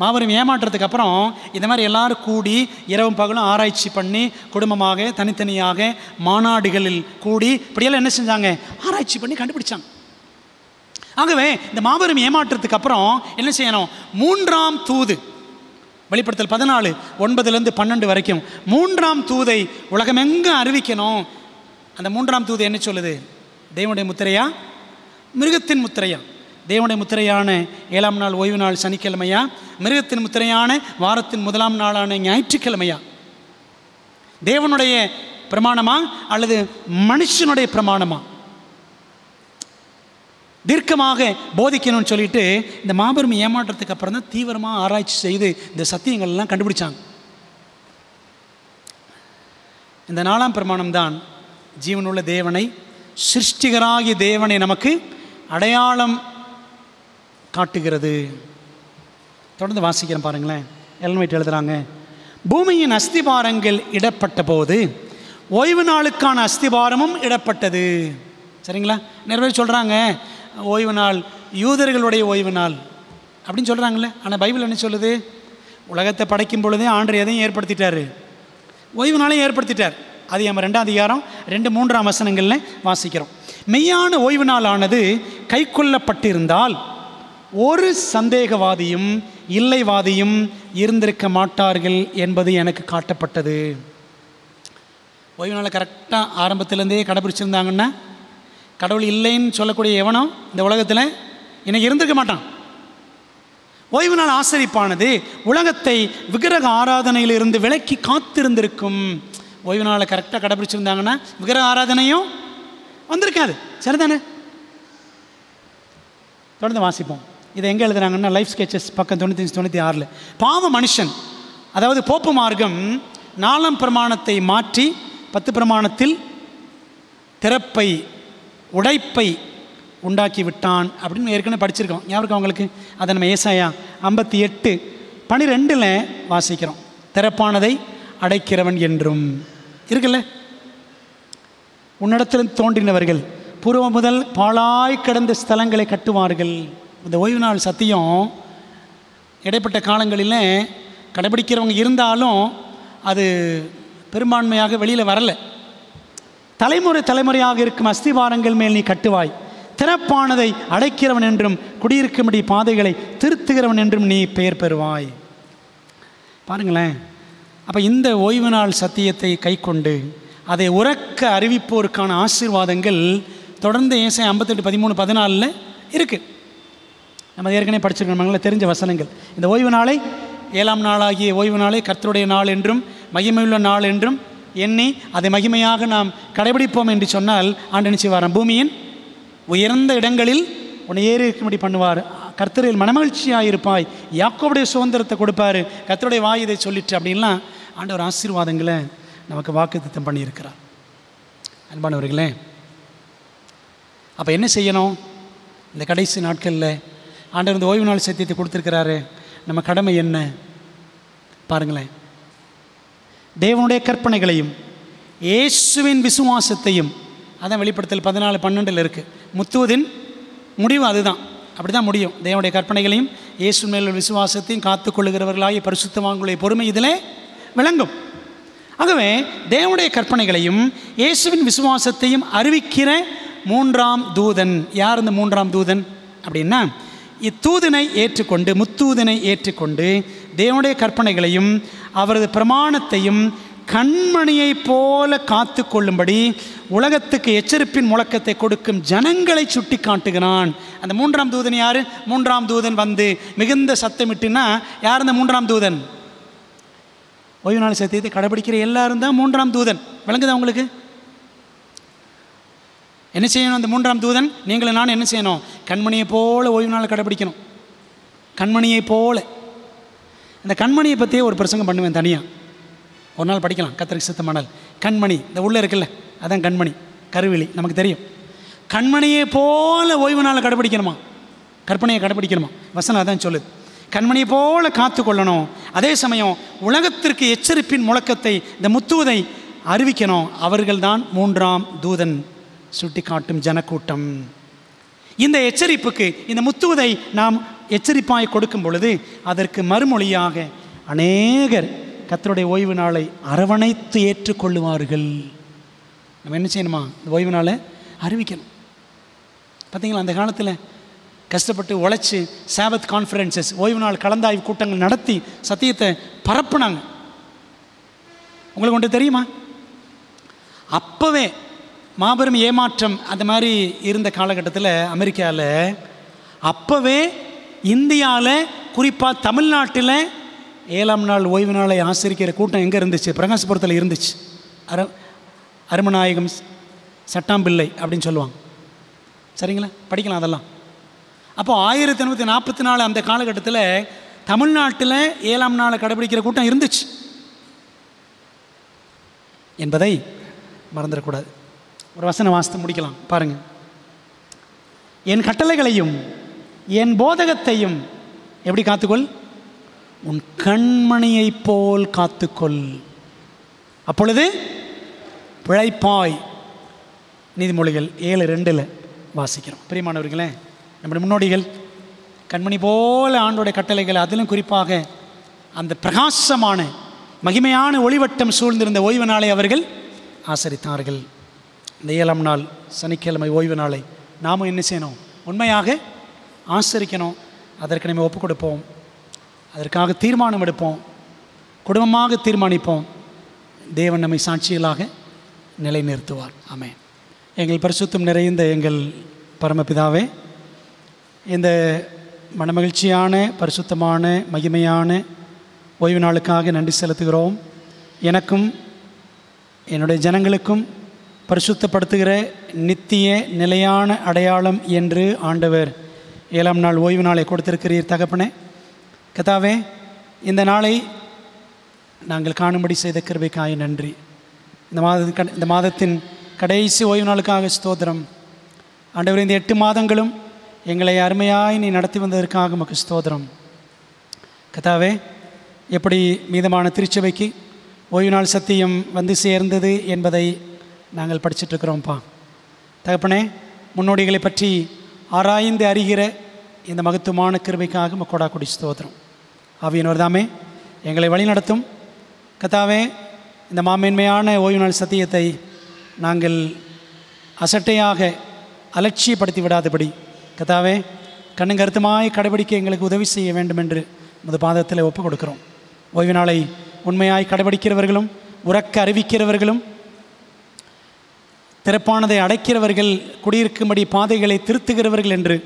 மாபெரும் ஏமாற்றத்துக்கு அப்புறம் இந்த மாதிரி எல்லாரும் கூடி இரவும் பகலும் ஆராய்ச்சி பண்ணி குடும்பமாக தனித்தனியாக மாநாடுகளில் கூடி இப்படியெல்லாம் என்ன செஞ்சாங்க? ஆராய்ச்சி பண்ணி கண்டுபிடிச்சாங்க. ஆகவே இந்த மாபெரும் ஏமாற்றத்துக்கு அப்புறம் என்ன செய்யணும்? 3ஆம் தூது, வெளிப்படுத்தல் 14:9-12 வரைக்கும் 3ஆம் தூதை உலகமெங்கும் அறிவிக்கணும். அந்த 3ஆம் தூது என்ன சொல்லுது? தேவனுடைய முத்திரையா மிருகத்தின் முத்திரையா? தேவனுடைய முத்திரையான 7ஆம் நாள் ஓய்வு நாள் சனிக்கிழமையா? மிருகத்தின் முத்திரையான வாரத்தின் 1ஆம் நாளான ஞாயிற்றுக்கிழமையா? தேவனுடைய பிரமாணமா அல்லது மனுஷனுடைய பிரமாணமா? தீர்க்கமாக போதிக்கணும்னு சொல்லிட்டு இந்த மாபெரும் ஏமாற்றத்துக்கு அப்புறம் தான் தீவிரமாக ஆராய்ச்சி செய்து இந்த சத்தியங்கள்லாம் கண்டுபிடிச்சாங்க. இந்த 4ஆம் பிரமாணம் தான் ஜீவனுள்ள தேவனை, சிருஷ்டிகராகிய தேவனை நமக்கு அடையாளம் காட்டுகிறது. தொடர்ந்து வாசிக்கிறேன் பாருங்களேன். எல்மைட் எழுதுகிறாங்க, பூமியின் அஸ்திபாரங்கள் இடப்பட்ட போது ஓய்வு நாளுக்கான அஸ்திபாரமும் இடப்பட்டது. சரிங்களா? நிறைய பேர் சொல்கிறாங்க ஓய்வு நாள் யூதர்களுடைய ஓய்வு நாள் அப்படின்னு சொல்கிறாங்களே. ஆனால் பைபிள் என்ன சொல்லுது? உலகத்தை படைக்கும் பொழுதே ஆண்டவர் எதையும் ஏற்படுத்திட்டார், ஓய்வு நாளையும் ஏற்படுத்திட்டார். அது நம்ம 2ஆம் அதிகாரம் 2-3 வசனங்களில் வாசிக்கிறோம். மெய்யான ஓய்வு நாளானது கை கொள்ளப்பட்டிருந்தால் ஒரு சந்தேகவாதியும் இல்லைவாதியும் இருந்திருக்க மாட்டார்கள் என்பது எனக்கு காட்டப்பட்டது. ஓய்வு நாளை கரெக்டாக ஆரம்பத்திலேருந்தே கடைபிடிச்சிருந்தாங்கன்னா கடவுள் இல்லைன்னு சொல்லக்கூடிய எவனோ இந்த உலகத்தில் இன்னைக்கு இருந்திருக்க மாட்டான். ஓய்வு நாள் ஆசரிப்பானது உலகத்தை விக்கிரக ஆராதனையிலிருந்து விலக்கி காத்திருந்திருக்கும். ஓய்வு நாளை கரெக்டாக கடைபிடிச்சிருந்தாங்கன்னா விக்கிரக ஆராதனையும் வந்திருக்காது. சரிதானே? தொடர்ந்து வாசிப்போம். இதை எங்கே எழுதுறாங்கன்னா லைஃப் ஸ்கெச்சஸ் பக்கம் 95-96. பாவ மனுஷன், அதாவது போப்பு மார்க்கம் 4ஆம் பிரமாணத்தை மாற்றி 10 பிரமாணத்தில் திறப்பை உடைப்பை உண்டாக்கி விட்டான் அப்படின்னு ஏற்கனவே படிச்சிருக்கோம். ஞாபகம் அவங்களுக்கு? அதை நம்ம ஏசாயா 58:12 வாசிக்கிறோம். திறப்பானதை அடைக்கிறவன் என்றும் இருக்குல்ல. உன்னிடத்தில் தோன்றினவர்கள் பூர்வம் முதல் பாழாய் கிடந்த ஸ்தலங்களை கட்டுவார்கள். இந்த ஓய்வு நாள் சத்தியம் இடைப்பட்ட காலங்களில் கடைபிடிக்கிறவங்க இருந்தாலும் அது பெரும்பான்மையாக வெளியில் வரலை. தலைமுறை தலைமுறையாக இருக்கும் அஸ்திவாரங்கள் மேல் நீ கட்டுவாய், திறப்பானதை அடைக்கிறவன் என்றும் குடியிருக்கும்படி பாதைகளை திருத்துகிறவன் என்றும் நீ பெயர் பெறுவாய். பாருங்களேன், அப்போ இந்த ஓய்வு நாள் சத்தியத்தை கை கொண்டு அதை உறக்க அறிவிப்போருக்கான ஆசீர்வாதங்கள் தொடர்ந்து ஏசாயா 58:13-14 இருக்குது. நம்ம ஏற்கனவே படிச்சிருக்கோம், தெரிஞ்ச வசனங்கள். இந்த ஓய்வு நாளை 7ஆம் நாளாகிய ஓய்வு நாளை கர்த்தருடைய நாள் என்றும் மகிமையுள்ள நாள் என்றும் எண்ணி அதை மகிமையாக நாம் கடைபிடிப்போம் என்று சொன்னால் ஆண்டு நிச்சயவாரம் பூமியின் உயர்ந்த இடங்களில் உன்னை ஏறி இருக்கும்படி பண்ணுவார், கர்த்தரில் மனமகிழ்ச்சியாக இருப்பாய், யாக்கோபுடைய சுதந்திரத்தை கொடுப்பார், கர்த்தருடைய வாய் இதை சொல்லிட்டு அப்படின்லாம் ஆண்டவர் ஆசீர்வாதங்களை நமக்கு வாக்குத்தத்தம் பண்ணியிருக்கிறார். அன்பானவர்களே, அப்போ என்ன செய்யணும்? இந்த கடைசி நாட்களில் ஆண்டவர் இந்த ஓய்வு நாள் சத்தியத்தை கொடுத்துருக்கிறாரு. நம்ம கடமை என்ன பாருங்களேன். தேவனுடைய கற்பனைகளையும் இயேசுவின் விசுவாசத்தையும், அதான் வெளிப்படுத்தல் 14:12 இருக்குது. முத்துவதின் முடிவு அதுதான், அப்படி தான் முடியும். தேவனுடைய கற்பனைகளையும் இயேசு மேல் விசுவாசத்தையும் காத்துக்கொள்ளுகிறவர்களாகிய பரிசுத்தவான்களுடைய பொறுமை இதில் விளங்கும். ஆகவே தேவனுடைய கற்பனைகளையும் இயேசுவின் விசுவாசத்தையும் அறிவிக்கிற 3ஆம் தூதன் யார்? இந்த 3ஆம் தூதன் அப்படின்னா, இத்தூதனை ஏற்றுக்கொண்டு, முத்தூதனை ஏற்றுக்கொண்டு தேவனுடைய கற்பனைகளையும் அவரது பிரமாணத்தையும் கண்மணியை போல காத்து கொள்ளும்படி உலகத்துக்கு எச்சரிப்பின் முழக்கத்தை கொடுக்கும் ஜனங்களை சுட்டி காட்டுகிறான். அந்த 3ஆம் தூதன் யார்? 3ஆம் தூதன் வந்து மிகுந்த சத்தமிட்டுன்னா யார் இந்த 3ஆம் தூதன்? ஓய்வு நாள் சத்தியத்தை கடைபிடிக்கிற எல்லாரும் தான் 3ஆம் தூதன். விளங்குதா உங்களுக்கு? என்ன செய்யணும் அந்த 3ஆம் தூதன்? நீங்களும் நான் என்ன செய்யணும்? கண்மணியை போல ஓய்வு நாளை கடைபிடிக்கணும். கண்மணியை போல. இந்த கண்மணியை பற்றியே ஒரு பிரசங்கம் பண்ணுவேன் தனியாக, ஒரு நாள் படிக்கலாம். கர்த்தருக்கு சித்தமானால் கண்மணி இந்த உள்ளே இருக்குல்ல, அதான் கண்மணி, கருவிழி நமக்கு தெரியும். கண்மணியை போல ஓய்வு நாளை கடைபிடிக்கணுமா, கற்பனையை கடைபிடிக்கணுமா? வசனம் அதான் சொல்லுது. கண்மணியை போல காத்து கொள்ளணும். அதே சமயம் உலகத்திற்கு எச்சரிப்பின் முழக்கத்தை, இந்த முத்துவதை அறிவிக்கணும். அவர்கள்தான் 3ஆம் தூதன் சுட்டி காட்டும் ஜனக்கூட்டம். இந்த எச்சரிப்புக்கு, இந்த முத்துவதை நாம் எச்சரிப்பாய் கொடுக்கும் பொழுது அதற்கு மறுமொழியாக அநேகர் கர்த்தருடைய ஓய்வு நாளை அரவணைத்து ஏற்றுக்கொள்ளுவார்கள். நம்ம என்ன செய்யணுமா? இந்த ஓய்வு நாளை அறிவிக்கணும். பார்த்தீங்களா, அந்த காலத்தில் கஷ்டப்பட்டு உழைச்சி சாபத் கான்ஃபரன்சஸ், ஓய்வு நாள் கலந்தாய்வு கூட்டங்கள் நடத்தி சத்தியத்தை பரப்புனாங்க. உங்களுக்கு ஒன்று தெரியுமா? அப்போவே மாபெரும் ஏமாற்றம் அந்த மாதிரி இருந்த காலகட்டத்தில் அமெரிக்காவில், அப்போவே இந்தியாவில், குறிப்பாக தமிழ்நாட்டில் 7ஆம் நாள் ஓய்வு நாளை ஆசிரிக்கிற கூட்டம் எங்கே இருந்துச்சு? பிரகாசபுரத்தில் இருந்துச்சு. அருமநாயகம் சட்டாம்பிள்ளை அப்படின்னு சொல்லுவாங்க. சரிங்களா, படிக்கலாம் அதெல்லாம். அப்போ 1844 அந்த காலகட்டத்தில் தமிழ்நாட்டில் 7ஆம் நாளை கடைபிடிக்கிற கூட்டம் இருந்துச்சு என்பதை மறந்துடக்கூடாது. ஒரு வசனம் வாசித்து முடிக்கலாம் பாருங்கள். என் கட்டளைகளையும் என் போதகத்தையும் எப்படி காத்துக்கொள்? உன் கண்மணியை போல் காத்துக்கொள், அப்பொழுது பிழைப்பாய். நீதிமொழிகள் 7:2 வாசிக்கிறோம். பிரியமானவர்களே, நம்முடைய முன்னோடிகள் கண்மணி போல ஆண்டோடைய கட்டளைகளை, அதிலும் குறிப்பாக அந்த பிரகாசமான மகிமையான ஒளிவட்டம் சூழ்ந்திருந்த ஓய்வு நாளை அவர்கள் ஆசரித்தார்கள். இந்த 7ஆம் நாள் சனிக்கிழமை ஓய்வு நாளை நாமும் என்ன செய்யணும்? உண்மையாக ஆசரிக்கணும். அதற்கு நம்ம ஒப்புக் கொடுப்போம், அதற்காக தீர்மானம் எடுப்போம், குடும்பமாக தீர்மானிப்போம். தேவன் நம்மை சாட்சிகளாக நிலைநிறுத்துவார். ஆமென். எங்கள் பரிசுத்தம் நிறைந்த எங்கள் பரமபிதாவே, இந்த மனமகிழ்ச்சியான பரிசுத்தமான மகிமையான ஓய்வு நாளுக்காக நன்றி செலுத்துகிறோம். எனக்கும் என்னுடைய ஜனங்களுக்கும் பரிசுத்தப்படுத்துகிற நித்திய நிலையான அடையாளம் என்று ஆண்டவர் 7ஆம் நாள் ஓய்வு நாளை கொடுத்திருக்கிறீர் தகப்பனே. கர்த்தாவே, இந்த நாளை நாங்கள் காணும்படி செய்த கிருபைக்காய் நன்றி. இந்த மாதத்தின் கடைசி ஓய்வு நாளுக்காக ஸ்தோத்திரம். ஆண்டவர், இந்த 8 மாதங்களும் எங்களை அருமையாய் நீ நடத்தி வந்ததற்காக உமக்கு ஸ்தோத்திரம். கர்த்தாவே, எப்படி மீதமான திருச்சபைக்கு ஓய்வு நாள் சத்தியம் வந்து சேர்ந்தது என்பதை நாங்கள் படிச்சுட்ருக்குறோம்ப்பா. தகப்பனே, முன்னோடிகளை பற்றி ஆராய்ந்து அறிகிற இந்த மகத்துவமான கிருபைக்காக மக்கோடா கொடி ஸ்தோத்திரம். ஆவியானவர் தாமே எங்களை வழிநடத்தும். கர்த்தாவே, இந்த மாமேன்மையான ஓய்வு நாள் சத்தியத்தை நாங்கள் அசட்டையாக அலட்சியப்படுத்தி விடாதபடி கர்த்தாவே கண்ணும் கருத்துமாய் கடைபிடிக்க எங்களுக்கு உதவி செய்ய வேண்டும் என்று உமது பாதத்தில் ஒப்புக் கொடுக்கிறோம். ஓய்வு நாளை உண்மையாய் கடைபிடிக்கிறவர்களும் உறக்க அறிவிக்கிறவர்களும் திறப்பானதை அடைக்கிறவர்கள் குடியிருக்கும்படி பாதைகளை திருத்துகிறவர்கள் என்று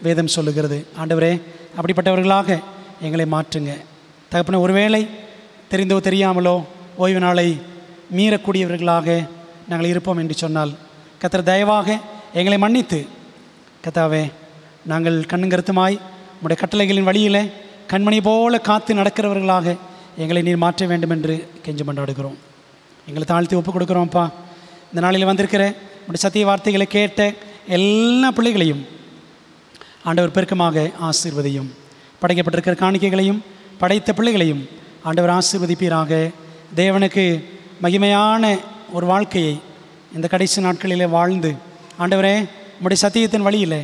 வேதம் சொல்லுகிறது. ஆண்டவரே, அப்படிப்பட்டவர்களாக எங்களை மாற்றுங்க தகப்பனே. ஒருவேளை தெரிந்தோ தெரியாமலோ ஓய்வு நாளை மீறக்கூடியவர்களாக நாங்கள் இருப்போம் என்று சொன்னால் கர்த்தர் தயவாக எங்களை மன்னித்து கர்த்தாவே நாங்கள் கண்ணும் கருத்துமாய் உம்முடைய கட்டளைகளின் வழியில் கண்மணி போல காத்து நடக்கிறவர்களாக எங்களை நீர் மாற்ற வேண்டும் என்று கெஞ்சி மன்றாடுகிறோம். எங்களை தாழ்த்தி ஒப்புக் கொடுக்குறோம்ப்பா. இந்த நாளில் வந்திருக்கிற உம்முடைய சத்திய வார்த்தைகளை கேட்ட எல்லா பிள்ளைகளையும் ஆண்டவர் பெருக்கமாக ஆசீர்வதியும். படைக்கப்பட்டிருக்கிற காணிக்கைகளையும் படைத்த பிள்ளைகளையும் ஆண்டவர் ஆசீர்வதிப்பீராக. தேவனுக்கு மகிமையான ஒரு வாழ்க்கையை இந்த கடைசி நாட்களில் வாழ்ந்து ஆண்டவரே உம்முடைய சத்தியத்தின் வழியில்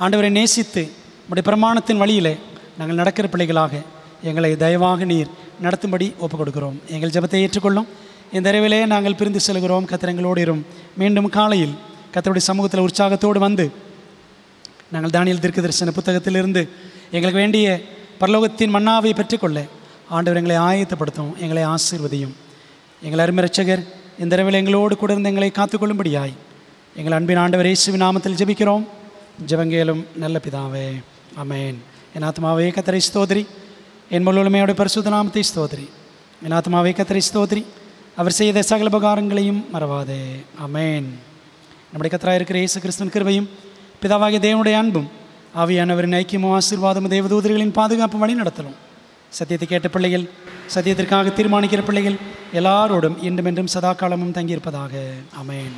ஆண்டவரை நேசித்து உம்முடைய பிரமாணத்தின் வழியில் நாங்கள் நடக்கிற பிள்ளைகளாக எங்களை தயவாக நீர் நடத்தும்படி ஒப்புக் கொடுக்கிறோம். எங்கள் ஜெபத்தை ஏற்றுக்கொள்ளும். இந்த இரவிலே நாங்கள் பிரிந்து செல்கிறோம். கர்த்தர் எங்களோடு இரும். மீண்டும் காலையில் கர்த்தருடைய சமூகத்தில் உற்சாகத்தோடு வந்து நாங்கள் தானியேல் தீர்க்கதரிசன புத்தகத்திலிருந்து எங்களுக்கு வேண்டிய பரலோகத்தின் மன்னாவை பெற்றுக்கொள்ள ஆண்டவர் எங்களை ஆயத்தப்படுத்தும். எங்களை ஆசீர்வதியும். எங்கள் அருமை இரட்சகர் இந்த இரவில் எங்களோடு கூட இருந்து எங்களை காத்துக்கொள்ளும்படியாய் எங்கள் அன்பின் ஆண்டவர் இயேசுவின் நாமத்தில் ஜெபிக்கிறோம். ஜெபங்கேலும் நல்ல பிதாவே, ஆமென். என் ஆத்மாவே கர்த்தரை ஸ்தோத்திரி, என் முழுமையோட பரிசுத்த நாமத்தை ஸ்தோத்திரி. என் ஆத்மாவே கர்த்தரை ஸ்தோத்திரி, அவர் செய்த சகல உபகாரங்களையும் மறவாதே. ஆமென். நம்முடைய கர்த்தராக இருக்கிற இயேசு கிறிஸ்துவின் கிருபையும் பிதாவாகிய தேவனுடைய அன்பும் ஆவியானவரின் ஐக்கியமும் ஆசீர்வாதமும் தேவதூதர்களின் பாதுகாப்பு வழி நடத்தலும் சத்தியத்தை கேட்ட பிள்ளைகள், சத்தியத்திற்காக தீர்மானிக்கிற பிள்ளைகள் எல்லாரோடும் இன்றும் என்றும் சதா காலமும் தங்கியிருப்பதாக. ஆமென்.